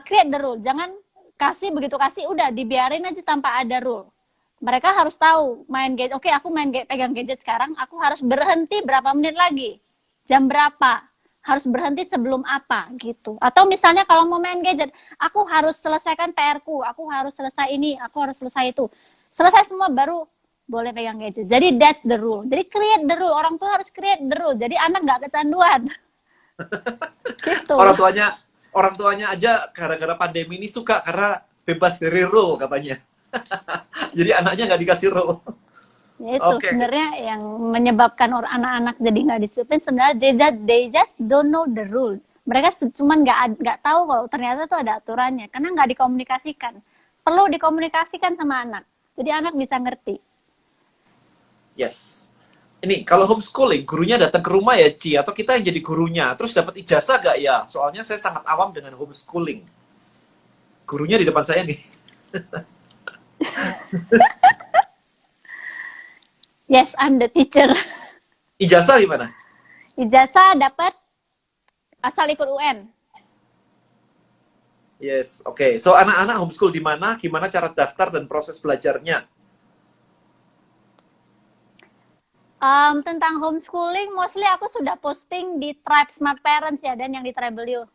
create the rule, jangan kasih begitu kasih, udah dibiarin aja tanpa ada rule. Mereka harus tahu main gadget. Oke, aku pegang gadget sekarang, aku harus berhenti berapa menit lagi, jam berapa. Harus berhenti sebelum apa gitu. Atau misalnya kalau mau main gadget, aku harus selesaikan PR-ku, aku harus selesai ini, aku harus selesai itu. Selesai semua baru boleh pegang gadget. Jadi that's the rule. Jadi create the rule. Orang tua harus create the rule. Jadi anak nggak kecanduan. Gitu. Orang tuanya aja gara-gara pandemi ini suka karena bebas dari rule katanya. Jadi anaknya nggak dikasih rule. Ya itu sebenarnya yang menyebabkan anak-anak jadi nggak disiplin sebenarnya they just don't know the rule. Mereka cuman nggak tahu kalau ternyata tuh ada aturannya karena nggak dikomunikasikan. Perlu dikomunikasikan sama anak. Jadi anak bisa ngerti. Yes. Ini kalau homeschooling gurunya datang ke rumah ya Ci, atau kita yang jadi gurunya terus dapat ijazah gak ya? Soalnya saya sangat awam dengan homeschooling. Gurunya di depan saya nih. Yes, I'm the teacher. Ijazah gimana? Ijazah dapat asal ikut UN. Yes, oke. So anak-anak homeschool di mana? Gimana cara daftar dan proses belajarnya? Tentang homeschooling, mostly aku sudah posting di Tribe Smart Parents ya, dan yang di Tribelio.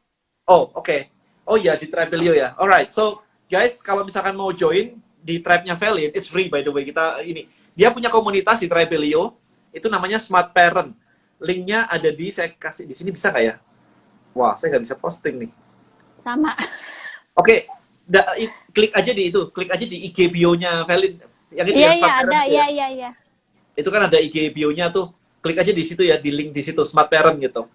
Oh, oke. Oh ya, di Tribelio ya. Alright, so guys, kalau misalkan mau join di tribe-nya Velin, it's free by the way. Kita ini. Dia punya komunitas di Tribelio, itu namanya Smart Parent. Linknya ada saya kasih di sini, bisa nggak ya? Wah, saya nggak bisa posting nih. Sama. Oke, klik aja di itu, klik aja di IG bio-nya Velin. Yang ini Iya, ya, Smart ada, Parent. iya. Itu kan ada IG bio-nya tuh, klik aja di situ ya, di link di situ, Smart Parent gitu.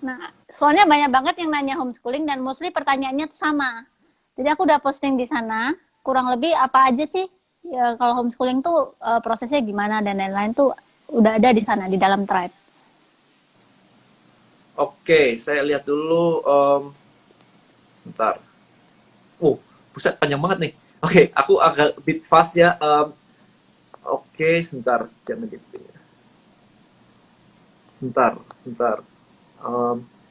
Nah, soalnya banyak banget yang nanya homeschooling dan mostly pertanyaannya tuh sama. Jadi aku udah posting di sana, kurang lebih apa aja sih ya kalau homeschooling tuh prosesnya gimana dan lain-lain tuh udah ada di sana di dalam Tribe. Oke, saya lihat dulu. Sebentar. Buset, panjang banget nih. Oke, aku agak bit fast ya. Oke, sebentar. Jangan gitu. Sebentar.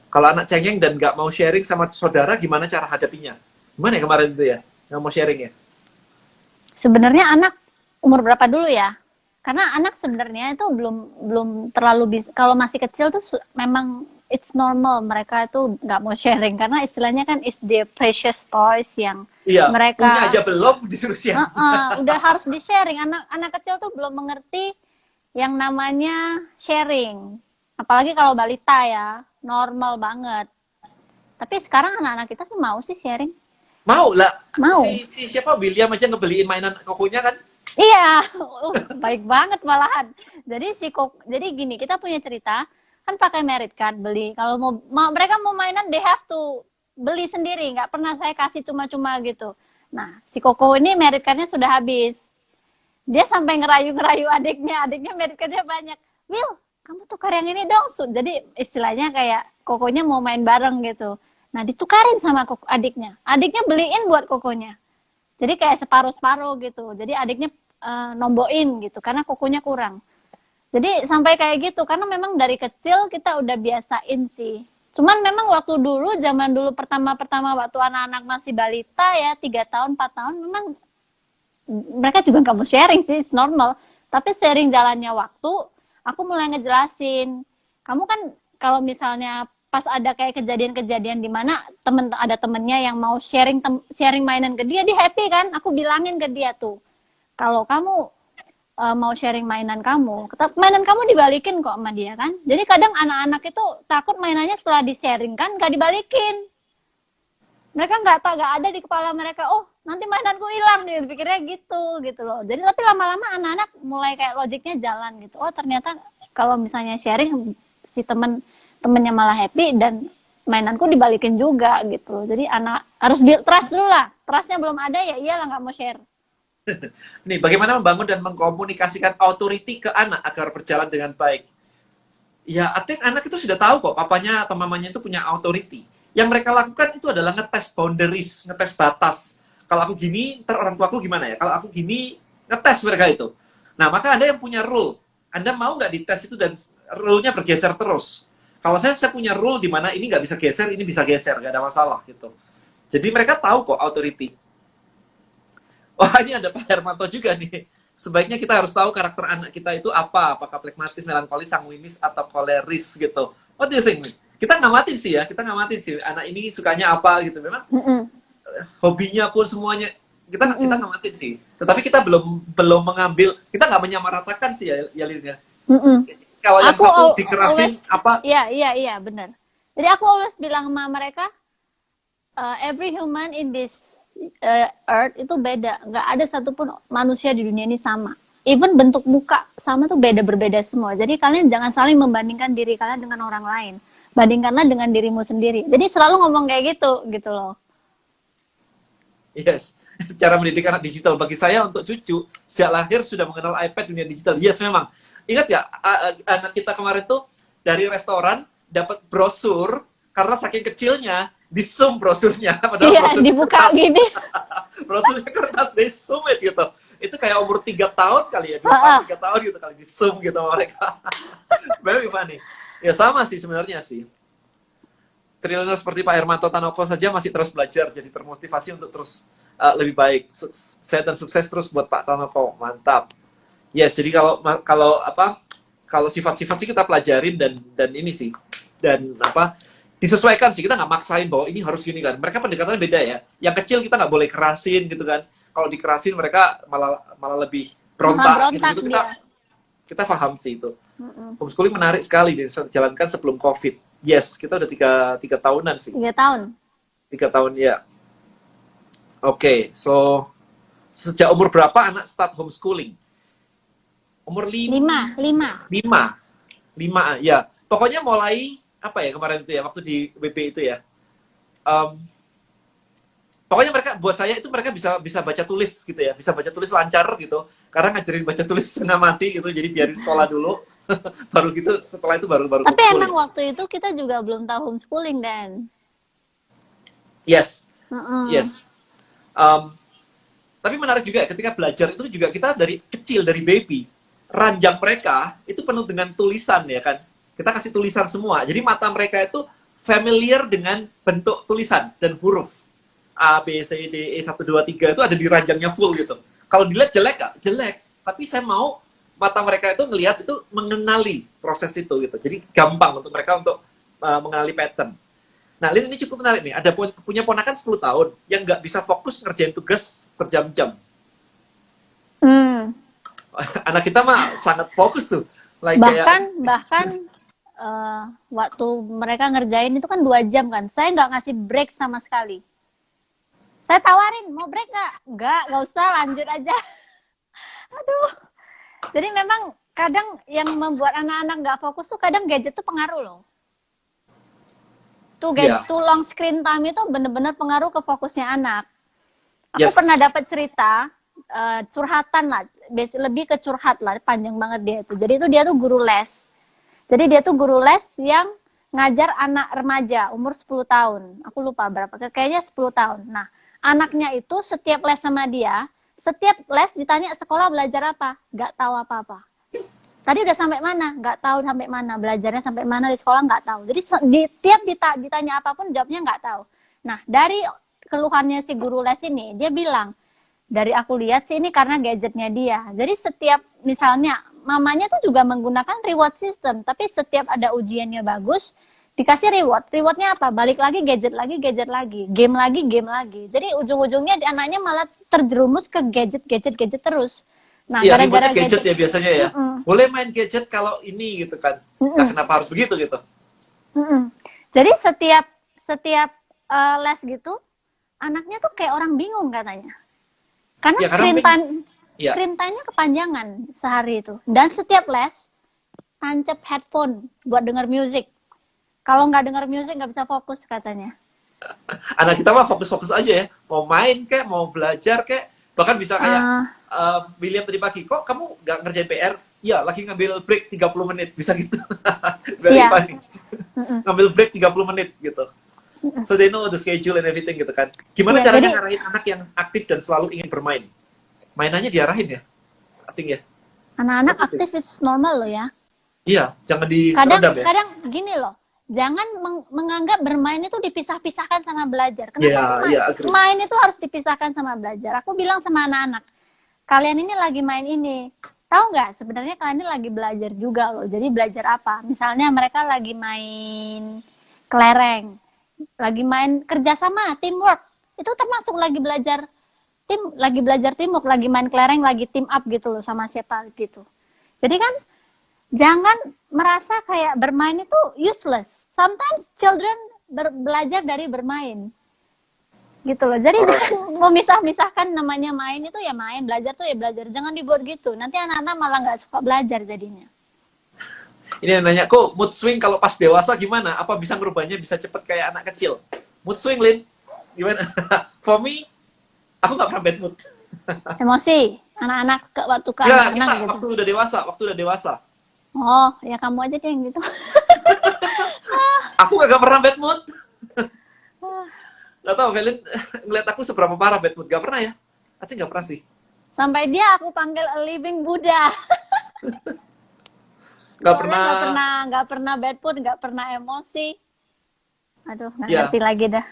Kalau anak cengeng dan nggak mau sharing sama saudara, gimana cara hadapinya? Gimana ya kemarin itu ya? Nggak mau sharing ya? Sebenarnya anak umur berapa dulu ya? Karena anak sebenarnya itu belum terlalu bisa. Kalau masih kecil tuh memang it's normal mereka itu nggak mau sharing karena istilahnya kan is the precious toys yang mereka punya aja belum disuruh share. Udah harus di sharing. Anak kecil tuh belum mengerti yang namanya sharing. Apalagi kalau balita ya, normal banget. Tapi sekarang anak-anak kita tuh mau sih sharing. Mau lah. Mau. Si siapa William aja ngebeliin mainan kokonya kan? Iya, baik banget malahan. Jadi jadi gini, kita punya cerita kan pakai merit card beli. Kalau mau mereka mau mainan they have to beli sendiri, nggak pernah saya kasih cuma-cuma gitu. Nah, si Koko ini merit cardnya sudah habis. Dia sampai ngerayu-ngerayu adiknya merit cardnya banyak. Will, kamu tukar yang ini dong. Jadi istilahnya kayak Kokonya mau main bareng gitu. Nah, ditukarin sama adiknya. Adiknya beliin buat Kokonya. Jadi kayak separuh-separuh gitu. Jadi adiknya nomboin gitu karena Kokonya kurang. Jadi sampai kayak gitu karena memang dari kecil kita udah biasain sih. Cuman memang waktu dulu, zaman dulu pertama-pertama waktu anak-anak masih balita ya, 3 tahun, 4 tahun, memang mereka juga nggak mau sharing sih, it's normal. Tapi sering jalannya waktu, aku mulai ngejelasin. Kamu kan kalau misalnya pas ada kayak kejadian-kejadian di mana ada temennya yang mau sharing mainan ke dia happy kan? Aku bilangin ke dia tuh, kalau kamu mau sharing mainan kamu dibalikin kok sama dia kan. Jadi kadang anak-anak itu takut mainannya setelah di-sharing kan gak dibalikin. Mereka nggak ada di kepala mereka, oh nanti mainanku hilang gitu, pikirnya gitu loh. Jadi tapi lama-lama anak-anak mulai kayak logiknya jalan gitu. Oh ternyata kalau misalnya sharing si temennya malah happy dan mainanku dibalikin juga gitu. Jadi anak harus trust dulu lah. Trustnya belum ada ya iyalah nggak mau share. Nih, bagaimana membangun dan mengkomunikasikan authority ke anak agar berjalan dengan baik? Ya, artinya anak itu sudah tahu kok papanya atau mamanya itu punya authority. Yang mereka lakukan itu adalah ngetes boundaries, ngetes batas. Kalau aku gini, ntar orang tuaku gimana ya? Kalau aku gini, ngetes mereka itu. Nah, maka Anda yang punya rule. Anda mau nggak dites itu dan rule-nya bergeser terus. Kalau saya punya rule di mana ini nggak bisa geser, ini bisa geser, nggak ada masalah gitu. Jadi mereka tahu kok authority. Wah, ini ada Pak Hermanto juga nih. Sebaiknya kita harus tahu karakter anak kita itu apa. Apakah plekmatis, melankolis, sanguinis, atau koleris gitu. What do you think? Kita ngamatin sih ya, kita ngamatin sih. Anak ini sukanya apa gitu. Memang hobinya pun semuanya kita ngamatin sih. Tetapi kita belum mengambil, kita nggak menyamaratakan sih ya Lin ya. Kalau yang satu dikerasin apa? Iya, benar. Jadi aku always bilang sama mereka, every human in this earth itu beda. Nggak ada satupun manusia di dunia ini sama. Even bentuk muka sama tuh berbeda semua. Jadi kalian jangan saling membandingkan diri kalian dengan orang lain. Bandingkanlah dengan dirimu sendiri. Jadi selalu ngomong kayak gitu loh. Yes. Cara mendidik anak digital bagi saya untuk cucu sejak lahir sudah mengenal iPad dunia digital. Yes, memang. Ingat ya, anak kita kemarin tuh dari restoran dapat brosur karena saking kecilnya di zoom brosurnya. Padahal iya, brosur dibuka kertas. gini. Brosurnya kertas, di zoom gitu. Itu kayak umur 3 tahun kali ya, 3 tahun gitu kali di zoom gitu sama mereka. Very funny. Ya sama sih sebenarnya sih. Triliuner seperti Pak Hermanto Tanoko saja masih terus belajar, jadi termotivasi untuk terus lebih baik. Sehat dan sukses terus buat Pak Tanoko, mantap. Yes, jadi kalau sifat-sifat sih kita pelajarin dan ini sih dan disesuaikan sih, kita nggak maksain bahwa ini harus gini kan. Mereka pendekatannya beda ya. Yang kecil kita nggak boleh kerasin gitu kan. Kalau dikerasin mereka malah lebih berontak gitu. Kita paham sih itu. Homeschooling menarik sekali dijalankan sebelum COVID. Yes, kita udah tiga tahunan sih. 3 tahun. 3 tahun ya. Oke, so sejak umur berapa anak start homeschooling? Umur 5 ya. Pokoknya mulai apa ya kemarin itu ya, waktu di WP itu ya. Pokoknya buat saya itu mereka bisa baca tulis gitu ya, bisa baca tulis lancar gitu. Karena ngajarin baca tulis setengah mati gitu, jadi biarin sekolah dulu. Baru gitu, setelah itu baru Tapi emang waktu itu kita juga belum tahu homeschooling dan. Yes. Yes. Tapi menarik juga ketika belajar itu juga kita dari kecil, dari baby, ranjang mereka itu penuh dengan tulisan ya kan. Kita kasih tulisan semua. Jadi mata mereka itu familiar dengan bentuk tulisan dan huruf. A, B, C, D, E, 1, 2, 3 itu ada di ranjangnya full gitu. Kalau dilihat jelek gak? Jelek. Tapi saya mau mata mereka itu ngelihat itu mengenali proses itu gitu. Jadi gampang untuk mereka untuk mengenali pattern. Nah, Lin ini cukup menarik nih. Ada punya ponakan 10 tahun yang nggak bisa fokus ngerjain tugas berjam-jam. Anak kita mah sangat fokus tuh. Bahkan waktu mereka ngerjain itu kan 2 jam kan. Saya nggak ngasih break sama sekali. Saya tawarin, mau break nggak? Nggak usah, lanjut aja. Aduh. Jadi memang kadang yang membuat anak-anak nggak fokus tuh kadang gadget tuh pengaruh loh. Tuh long screen time itu bener-bener pengaruh ke fokusnya anak. Aku pernah dapat cerita curhatan lah, lebih ke curhat lah, panjang banget dia itu. Jadi itu dia tuh guru les. Jadi dia tuh guru les yang ngajar anak remaja umur 10 tahun. Aku lupa berapa, kayaknya 10 tahun. Nah, anaknya itu setiap les sama dia, setiap les ditanya sekolah belajar apa, nggak tahu apa-apa. Tadi udah sampai mana, nggak tahu sampai mana, belajarnya sampai mana di sekolah nggak tahu. Jadi tiap ditanya apapun jawabnya nggak tahu. Nah, dari keluhannya si guru les ini, dia bilang, dari aku lihat sih ini karena gadgetnya dia. Jadi setiap misalnya mamanya tuh juga menggunakan reward system, tapi setiap ada ujiannya bagus, dikasih reward. Rewardnya apa? Balik lagi, gadget lagi, game lagi. Jadi ujung-ujungnya anaknya malah terjerumus ke gadget terus. Nah, ya, gara-gara gadget ya biasanya ya. Boleh main gadget kalau ini gitu kan. Nah, kenapa harus begitu gitu? Jadi setiap les gitu, anaknya tuh kayak orang bingung katanya. Karena ya, screen time-nya kepanjangan sehari itu. Dan setiap les tancap headphone buat denger musik. Kalau nggak denger musik nggak bisa fokus katanya. Anak kita mah fokus-fokus aja ya. Mau main mau belajar bahkan bisa kayak William tadi pagi, kok kamu nggak ngerjain PR? ya lagi ngambil break 30 menit, bisa gitu. Very Iya. funny. Ngambil break 30 menit gitu. So they know the schedule and everything gitu kan. Gimana Iya, caranya jadi ngarahin anak yang aktif dan selalu ingin bermain? Mainannya diarahin ya, I think ya. anak-anak What do you think? aktif itu normal loh ya. Iya, jangan Kadang diseredam ya. kadang gini loh, jangan menganggap bermain itu dipisah-pisahkan sama belajar. Kenapa Iya, sih iya, agree. main itu harus dipisahkan sama belajar? Aku bilang sama anak-anak, kalian ini lagi main ini. Tahu nggak sebenarnya kalian ini lagi belajar juga loh. Jadi belajar apa? Misalnya mereka lagi main kelereng, lagi main kerjasama, teamwork. Itu termasuk lagi belajar teamwork, lagi main kelereng, lagi team up gitu loh sama siapa gitu. Jadi kan jangan merasa kayak bermain itu useless. Sometimes children belajar dari bermain. Gitu loh. Jadi jangan memisah-misahkan namanya main itu ya main, belajar tuh ya belajar. Jangan dibuat gitu. Nanti anak-anak malah nggak suka belajar jadinya. Ini yang nanya, kok mood swing kalau pas dewasa gimana? Apa bisa ngerubahnya bisa cepet kayak anak kecil? Mood swing, Lin? Gimana? For me, aku nggak pernah bad mood. Emosi. Anak-anak waktu ke Ya, anak-anak kita gitu. waktu udah dewasa. Oh, ya kamu aja deh yang gitu. Aku gak pernah bad mood. Gak tau, Velin ngeliat aku seberapa parah bad mood. Gak pernah ya? I think gak pernah sih. Sampai dia aku panggil a living Buddha. Gak Soalnya pernah. nggak pernah bad mood, nggak pernah emosi. Aduh, nggak Ya. ngerti lagi dah.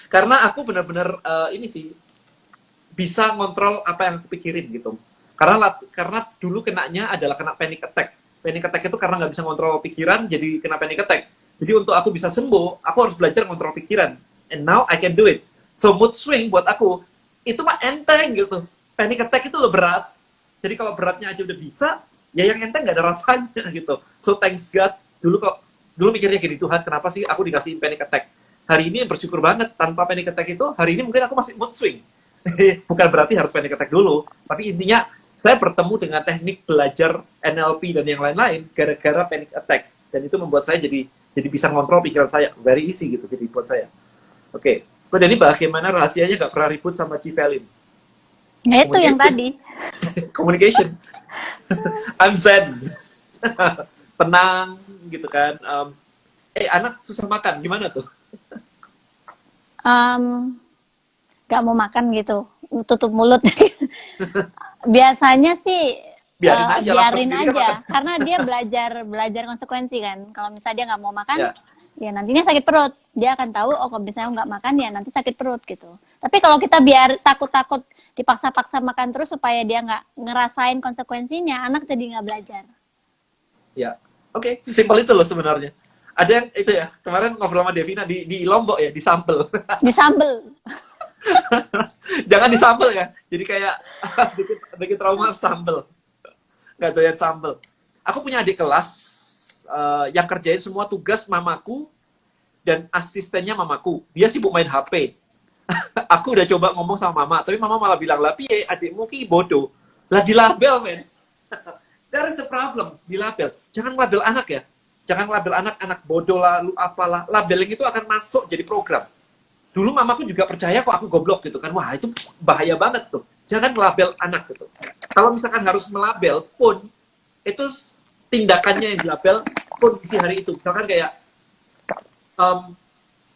Karena aku benar-benar ini sih bisa ngontrol apa yang aku pikirin gitu. Karena dulu kenanya adalah kena panic attack. Panic attack itu karena nggak bisa ngontrol pikiran, jadi kena panic attack. Jadi untuk aku bisa sembuh, aku harus belajar ngontrol pikiran. And now I can do it. So mood swing buat aku itu mah enteng gitu. Panic attack itu loh berat. Jadi kalau beratnya aja udah bisa, ya yang enteng nggak ada rasanya gitu. So thanks God. Dulu mikirnya gini, Tuhan kenapa sih aku dikasihin panic attack? Hari ini bersyukur banget tanpa panic attack itu, hari ini mungkin aku masih mood swing. Bukan berarti harus panic attack dulu, tapi intinya saya bertemu dengan teknik belajar NLP dan yang lain-lain gara-gara panic attack, dan itu membuat saya jadi bisa ngontrol pikiran saya, very easy gitu jadi buat saya. Oke, kok Dani bagaimana rahasianya gak pernah ribut sama Civelin? Ya itu yang tadi. Communication. I'm zen. Tenang gitu kan. Anak susah makan, gimana tuh? Gak mau makan gitu, tutup mulut. Biasanya sih biarin aja, karena dia belajar konsekuensi kan. Kalau misalnya dia nggak mau makan, ya nantinya sakit perut. Dia akan tahu, oh kalau misalnya nggak makan ya nanti sakit perut gitu. Tapi kalau kita biar takut-takut dipaksa-paksa makan terus supaya dia nggak ngerasain konsekuensinya, anak jadi nggak belajar. Ya, oke, simpel itu loh sebenarnya. Ada yang itu ya, kemarin ngobrol sama Devina di Lombok ya, di Sambel. Disambel. Jangan disambel ya, jadi kayak bikin trauma sambel. Nggak doyan sambel. Aku punya adik kelas yang kerjain semua tugas mamaku dan asistennya mamaku. Dia sibuk main HP. Aku udah coba ngomong sama mama, tapi mama malah bilang, lah piye adikmu ki bodoh. Lah dilabel, men. There is a problem, dilabel. Jangan label anak ya. Jangan label anak bodoh lah, lu apalah. Labeling itu akan masuk jadi program. Dulu mamaku juga percaya kok aku goblok gitu kan. Wah, itu bahaya banget tuh. Jangan label anak gitu. Kalau misalkan harus melabel pun, itu tindakannya yang dilabel kondisi hari itu. Misalkan kayak,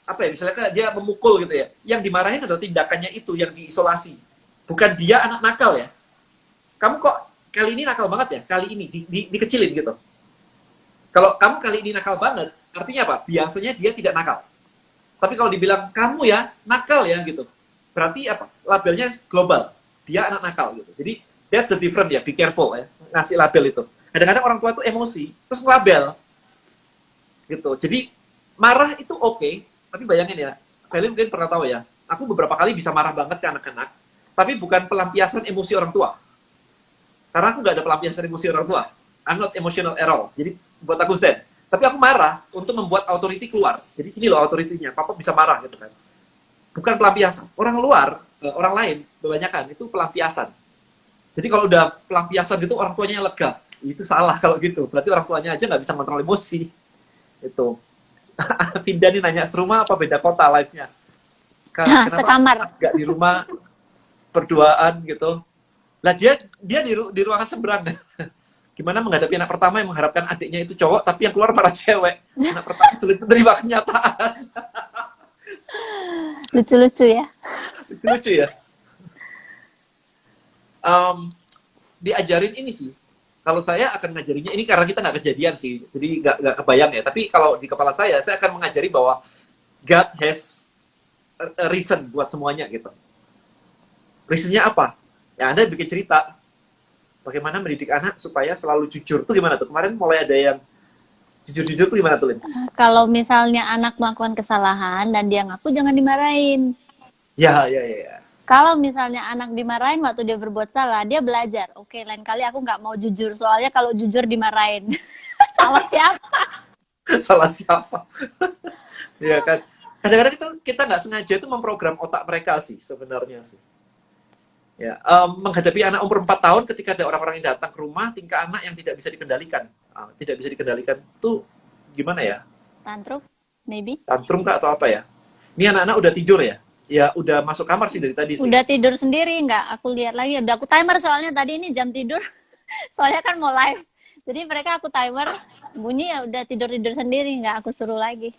apa ya, misalnya dia memukul gitu ya. Yang dimarahin adalah tindakannya itu, yang diisolasi. Bukan dia anak nakal ya. Kamu kok kali ini nakal banget ya? Kali ini, dikecilin gitu. Kalau kamu kali ini nakal banget, artinya apa? Biasanya dia tidak nakal. Tapi kalau dibilang kamu ya nakal ya gitu, berarti apa? Labelnya global. Dia anak nakal gitu. Jadi that's the difference ya. Be careful ya ngasih label itu. Kadang-kadang orang tua itu emosi terus ngelabel gitu. Jadi marah itu oke, tapi bayangin ya. Kalian mungkin pernah tahu ya. Aku beberapa kali bisa marah banget ke anak-anak, tapi bukan pelampiasan emosi orang tua. Karena aku nggak ada pelampiasan emosi orang tua. I'm not emotional at all. Jadi buat aku zen. Tapi aku marah untuk membuat authority keluar. Jadi sini loh authority-nya. Papa bisa marah gitu kan. Bukan pelampiasan. Orang luar, orang lain, kebanyakan itu pelampiasan. Jadi kalau udah pelampiasan gitu, orang tuanya lega. Itu salah kalau gitu. Berarti orang tuanya aja nggak bisa kontrol emosi. Itu. Vinda nih nanya, serumah apa beda kota live-nya? Kenapa Sekamar. nggak di rumah berduaan gitu? Lah dia di ruangan seberang. gimana menghadapi anak pertama yang mengharapkan adiknya itu cowok, tapi yang keluar para cewek. Anak pertama sulit menerima kenyataan. Lucu-lucu ya. Lucu-lucu ya. Diajarin ini sih. Kalau saya akan ngajarinya, ini karena kita nggak kejadian sih, jadi nggak kebayang ya. Tapi kalau di kepala saya akan mengajari bahwa God has a reason buat semuanya gitu. Reasonnya apa? Ya Anda bikin cerita. Bagaimana mendidik anak supaya selalu jujur. Itu gimana tuh? Kemarin mulai ada yang jujur-jujur tuh gimana tuh, Lin? Kalau misalnya anak melakukan kesalahan dan dia ngaku, jangan dimarahin. Ya. Kalau misalnya anak dimarahin waktu dia berbuat salah, dia belajar. Oke, lain kali aku nggak mau jujur. Soalnya kalau jujur dimarahin. Salah siapa? Salah siapa? Ya kan. Kadang-kadang kita nggak sengaja itu memprogram otak mereka sih sebenarnya sih. Ya, menghadapi anak umur 4 tahun ketika ada orang-orang yang datang ke rumah, tingkah anak yang tidak bisa dikendalikan. Tidak bisa dikendalikan itu gimana ya? Tantrum, maybe. Tantrum kah atau apa ya? Ini anak-anak udah tidur ya? Ya udah masuk kamar sih dari tadi sih. Udah tidur sendiri nggak? Aku lihat lagi. Udah aku timer soalnya tadi ini jam tidur. Soalnya kan mau live. Jadi mereka aku timer, bunyi ya udah tidur-tidur sendiri. Nggak aku suruh lagi.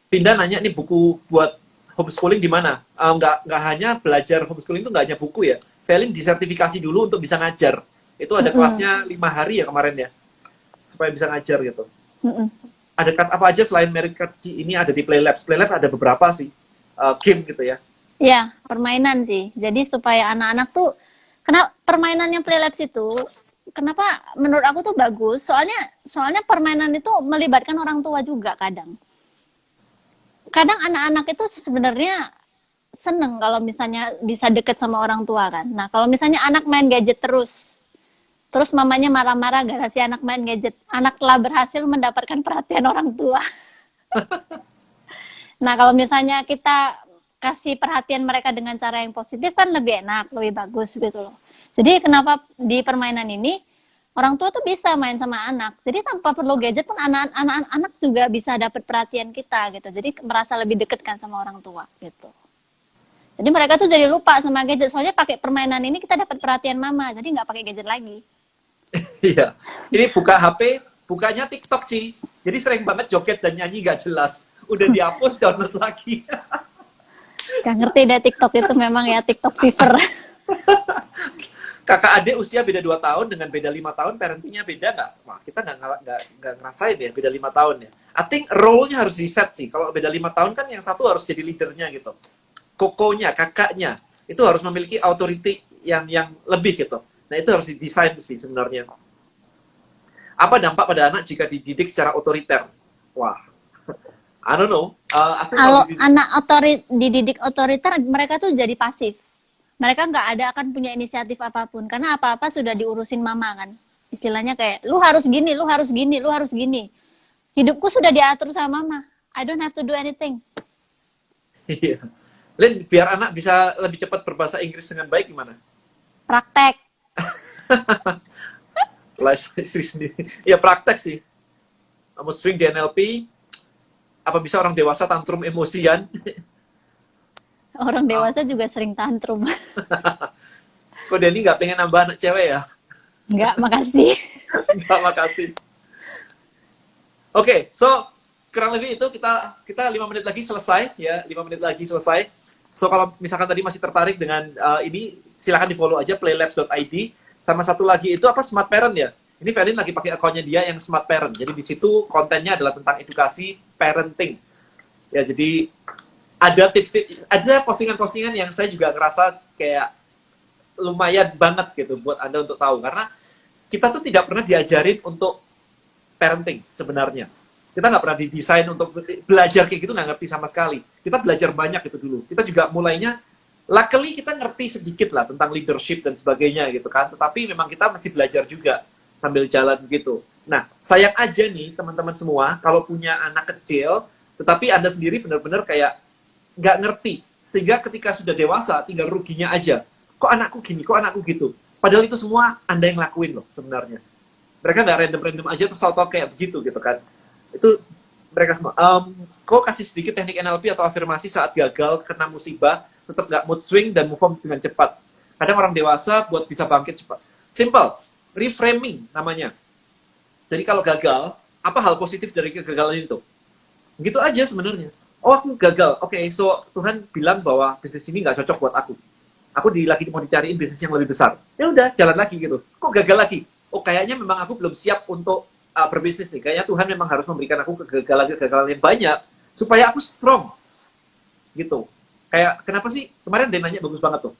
Pindah nanya nih buku buat homeschooling di mana? Nggak hanya belajar homeschooling itu nggak hanya buku ya. Velin disertifikasi dulu untuk bisa ngajar. Itu ada kelasnya 5 hari ya kemarin ya. Supaya bisa ngajar gitu. Ada apa aja selain Merit ini ada di Playlabs. Playlabs ada beberapa sih. Game gitu ya. Ya, permainan sih. Jadi supaya anak-anak tuh, kenapa permainannya Playlabs itu, kenapa menurut aku tuh bagus? Soalnya permainan itu melibatkan orang tua juga kadang. Kadang anak-anak itu sebenarnya seneng kalau misalnya bisa deket sama orang tua kan. Nah, kalau misalnya anak main gadget terus mamanya marah-marah gara-gara si anak main gadget, anak telah berhasil mendapatkan perhatian orang tua. Nah, kalau misalnya kita kasih perhatian mereka dengan cara yang positif kan lebih enak, lebih bagus gitu loh. Jadi kenapa di permainan ini orang tua tuh bisa main sama anak. Jadi tanpa perlu gadget pun anak-anak juga bisa dapat perhatian kita gitu. Jadi merasa lebih deket kan sama orang tua gitu. Jadi mereka tuh jadi lupa sama gadget. Soalnya pakai permainan ini kita dapat perhatian mama. Jadi nggak pakai gadget lagi. Iya. Ini buka HP, bukanya TikTok sih. Jadi sering banget joget dan nyanyi nggak jelas. Udah dihapus, download lagi. Gak ngerti deh TikTok itu memang ya TikTok fever. Kakak adik usia beda 2 tahun dengan beda 5 tahun, parentingnya beda nggak? Wah, kita nggak ngerasain ya beda 5 tahun ya. I think role-nya harus di-set sih. Kalau beda 5 tahun kan yang satu harus jadi leadernya gitu. Kokonya, kakaknya, itu harus memiliki authority yang lebih gitu. Nah, itu harus didesain sih sebenarnya. Apa dampak pada anak jika dididik secara otoriter? Wah, I don't know. Kalau anak dididik otoriter, mereka tuh jadi pasif. Mereka nggak ada akan punya inisiatif apapun. Karena apa-apa sudah diurusin mama kan. Istilahnya kayak, lu harus gini, lu harus gini, lu harus gini. Hidupku sudah diatur sama mama. I don't have to do anything. Iya. Lin, biar anak bisa lebih cepat berbahasa Inggris dengan baik gimana? Praktek. Istri sendiri. Ya praktek sih. Kamu sering di NLP, apa bisa orang dewasa tantrum emosian? Orang dewasa juga sering tantrum. Kok Denny nggak pengen nambah anak cewek ya? Nggak, makasih. Nggak, makasih. Oke, so kurang lebih itu kita 5 menit lagi selesai ya, 5 menit lagi selesai. So kalau misalkan tadi masih tertarik dengan ini, silakan di follow aja playlabs.id. Sama satu lagi itu apa, Smart Parent ya. Ini Velin lagi pakai akunnya dia yang Smart Parent. Jadi di situ kontennya adalah tentang edukasi parenting. Ya, jadi ada tips-tips, ada postingan-postingan yang saya juga ngerasa kayak lumayan banget gitu buat Anda untuk tahu. Karena kita tuh tidak pernah diajarin untuk parenting sebenarnya. Kita nggak pernah didesain untuk belajar kayak gitu, nggak ngerti sama sekali. Kita belajar banyak itu dulu. Kita juga mulainya, luckily kita ngerti sedikit lah tentang leadership dan sebagainya gitu kan. Tetapi memang kita masih belajar juga sambil jalan gitu. Nah, sayang aja nih teman-teman semua, kalau punya anak kecil, tetapi Anda sendiri benar-benar kayak nggak ngerti. Sehingga ketika sudah dewasa, tinggal ruginya aja. Kok anakku gini, kok anakku gitu. Padahal itu semua Anda yang lakuin loh sebenarnya. Mereka nggak random-random aja terus tau-tau kayak begitu gitu kan. Itu mereka semua. Kok kasih sedikit teknik NLP atau afirmasi saat gagal, kena musibah, tetap nggak mood swing dan move on dengan cepat. Kadang orang dewasa buat bisa bangkit cepat. Simple. Reframing namanya. Jadi kalau gagal, apa hal positif dari kegagalan itu? Gitu aja sebenarnya. Oh, aku gagal. Oke, so Tuhan bilang bahwa bisnis ini nggak cocok buat aku. Aku lagi mau dicariin bisnis yang lebih besar. Ya udah, jalan lagi gitu. Kok gagal lagi? Oh, kayaknya memang aku belum siap untuk berbisnis nih. Kayaknya Tuhan memang harus memberikan aku kegagalan yang banyak supaya aku strong. Gitu. Kayak kenapa sih kemarin dia nanya bagus banget tuh.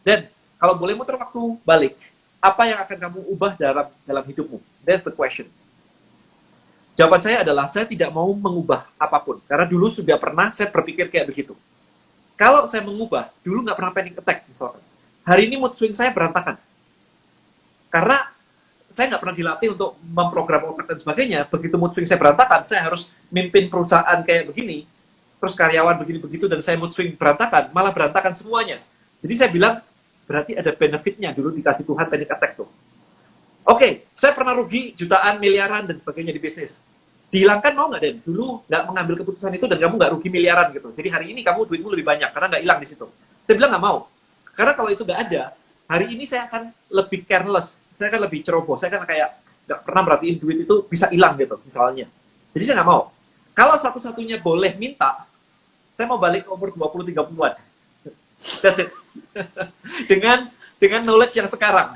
Dan kalau boleh muter waktu balik, apa yang akan kamu ubah dalam hidupmu? That's the question. Jawaban saya adalah saya tidak mau mengubah apapun. Karena dulu sudah pernah saya berpikir kayak begitu. Kalau saya mengubah, dulu nggak pernah panic attack misalkan. Hari ini mood swing saya berantakan. Karena saya nggak pernah dilatih untuk memprogram otak dan sebagainya. Begitu mood swing saya berantakan, saya harus mimpin perusahaan kayak begini. Terus karyawan begini-begitu dan saya mood swing berantakan, malah berantakan semuanya. Jadi saya bilang, berarti ada benefitnya dulu dikasih Tuhan panic attack tuh. Oke, saya pernah rugi jutaan, miliaran, dan sebagainya di bisnis. Dihilangkan mau nggak, Den? Dulu nggak mengambil keputusan itu dan kamu nggak rugi miliaran gitu. Jadi hari ini kamu duitmu lebih banyak karena nggak hilang di situ. Saya bilang nggak mau. Karena kalau itu nggak ada, hari ini saya akan lebih careless. Saya akan lebih ceroboh. Saya akan kayak nggak pernah merhatiin duit itu bisa hilang gitu, misalnya. Jadi saya nggak mau. Kalau satu-satunya boleh minta, saya mau balik ke umur 20-30-an. That's it. dengan knowledge yang sekarang.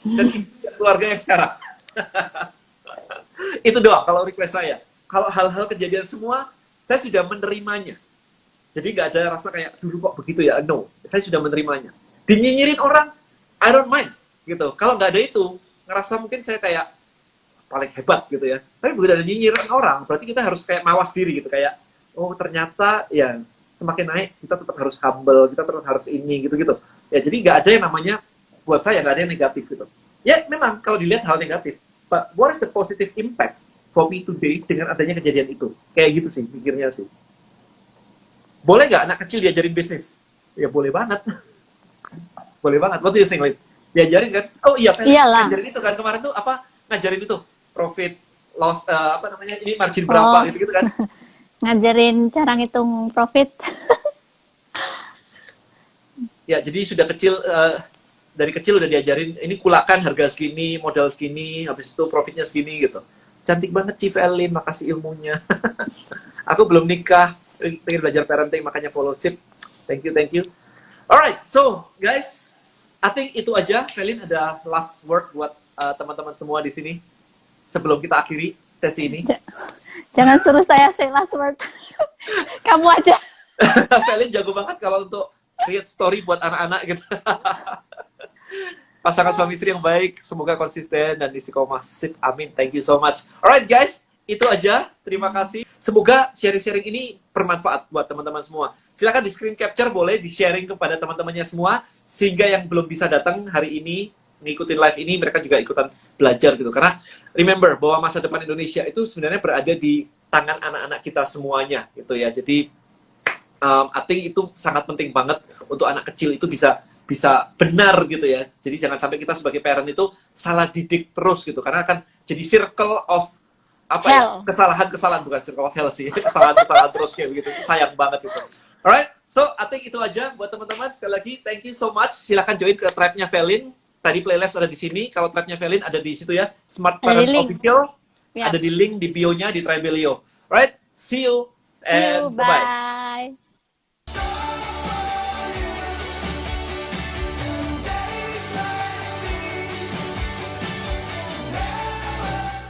Dan keluarga yang sekarang. Itu doang kalau request saya. Kalau hal-hal kejadian semua, saya sudah menerimanya. Jadi nggak ada rasa kayak, dulu kok begitu ya? No, saya sudah menerimanya. Dinyinyirin orang, I don't mind. Gitu. Kalau nggak ada itu, ngerasa mungkin saya kayak paling hebat gitu ya. Tapi begitu ada nyinyirin orang, berarti kita harus kayak mawas diri gitu. Kayak, oh ternyata ya semakin naik, kita tetap harus humble, kita tetap harus ini, gitu-gitu. Ya jadi nggak ada yang namanya, buat saya nggak ada yang negatif gitu. Ya memang kalau dilihat hal negatif, but what is the positive impact for me today dengan adanya kejadian itu? Kayak gitu sih mikirnya sih. Boleh nggak anak kecil diajarin bisnis? Ya boleh banget. Boleh banget. What do you think, Lin? Diajarin kan? Oh iya, ngajarin itu kan kemarin tuh apa? Ngajarin itu profit loss apa namanya? Ini margin berapa gitu-gitu kan? Ngajarin cara ngitung profit. Ya, jadi sudah kecil dari kecil udah diajarin ini kulakan harga segini, modal segini, habis itu profitnya segini gitu. Cantik banget Chief Elin, makasih ilmunya. Aku belum nikah, pengen belajar parenting makanya follow sip. Thank you. Alright, so guys, I think itu aja. Elin ada last word buat teman-teman semua di sini sebelum kita akhiri sesi ini. Jangan suruh saya say last word. Kamu aja. Elin jago banget kalau untuk create story buat anak-anak gitu. Pasangan suami istri yang baik, semoga konsisten dan istiqomah. Sip, amin. Thank you so much. Alright guys, itu aja. Terima kasih. Semoga sharing-sharing ini bermanfaat buat teman-teman semua. Silakan di screen capture, boleh di-sharing kepada teman-temannya semua, sehingga yang belum bisa datang hari ini, ngikutin live ini, mereka juga ikutan belajar gitu. Karena remember bahwa masa depan Indonesia itu sebenarnya berada di tangan anak-anak kita semuanya gitu ya. Jadi I think itu sangat penting banget untuk anak kecil itu bisa benar gitu ya. Jadi jangan sampai kita sebagai parent itu salah didik terus gitu, karena akan jadi circle of apa ya, kesalahan bukan circle of hell sih, kesalahan terus kayak begitu. Itu sayang banget itu. Alright, so I think itu aja buat teman-teman. Sekali lagi thank you so much. Silakan join ke tribe-nya Velin. Tadi Playlabs ada di sini. Kalau tribe-nya Velin ada di situ ya, Smart Parent Official. Ada di link di bio-nya di Tribelio. Alright, see you and bye.